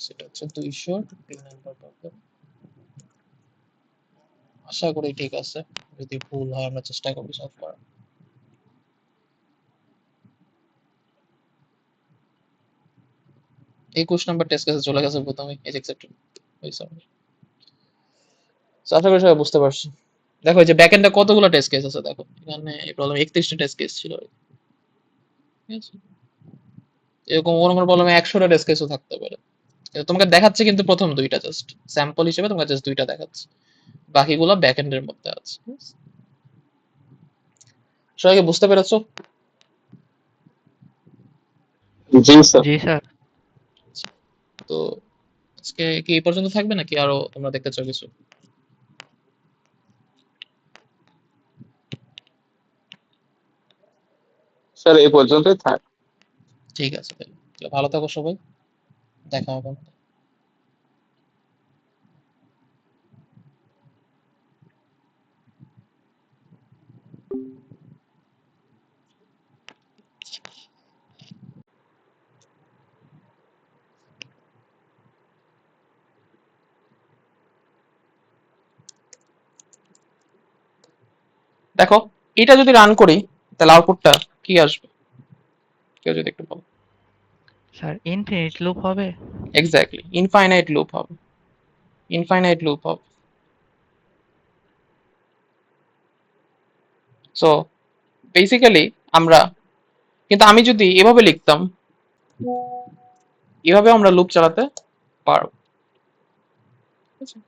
সেটা হচ্ছে 200 পিন নাম্বার পাবো, আশা করি ঠিক আছে। যদি ভুল হয় আমরা চেষ্টা করব সলভ করার। এই 21 নাম্বার টেস্ট কেসে চলে গেছে প্রথমে, এজ অ্যাকসেপ্টেড হইছে। সো আশা করি সবাই বুঝতে পারছি। দেখো এই যে ব্যাকএন্ডে কতগুলো টেস্ট কেস আছে, দেখো এখানে এই প্রবলেম 31টা টেস্ট কেস ছিল। ঠিক আছে? এরকম কোনো কোনো প্রবলেমে 100টা টেস্ট কেসও থাকতে পারে। তোমাকে দেখাচ্ছে কিন্তু প্রথম দুইটা জাস্ট স্যাম্পল হিসেবে তোমাকে জাস্ট দুইটা দেখাচ্ছে, বাকিগুলো ব্যাক এন্ডের মধ্যে আছে। সবাইকে বুঝতে পেরেছো? জি স্যার। জি স্যার। তো আজকে কি এই পর্যন্ত থাকবে নাকি আরো তোমরা দেখতে চাও কিছু? স্যার এই পর্যন্তই থাক। ঠিক আছে, তাহলে ভালো থাকো সবাই, দেখা হবে। দেখো এটা যদি রান করি তাহলে আউটপুটটা কি আসবে, কেউ যদি একটু বলো। স্যার ইনফিনিট লুপ হবে। এক্স্যাক্টলি, ইনফাইনাইট লুপ হবে, ইনফাইনাইট লুপ হবে। সো বেসিক্যালি আমরা, কিন্তু আমি যদি এভাবে লিখতাম, এভাবে আমরা লুপ চালাতে পারবো। ঠিক আছে?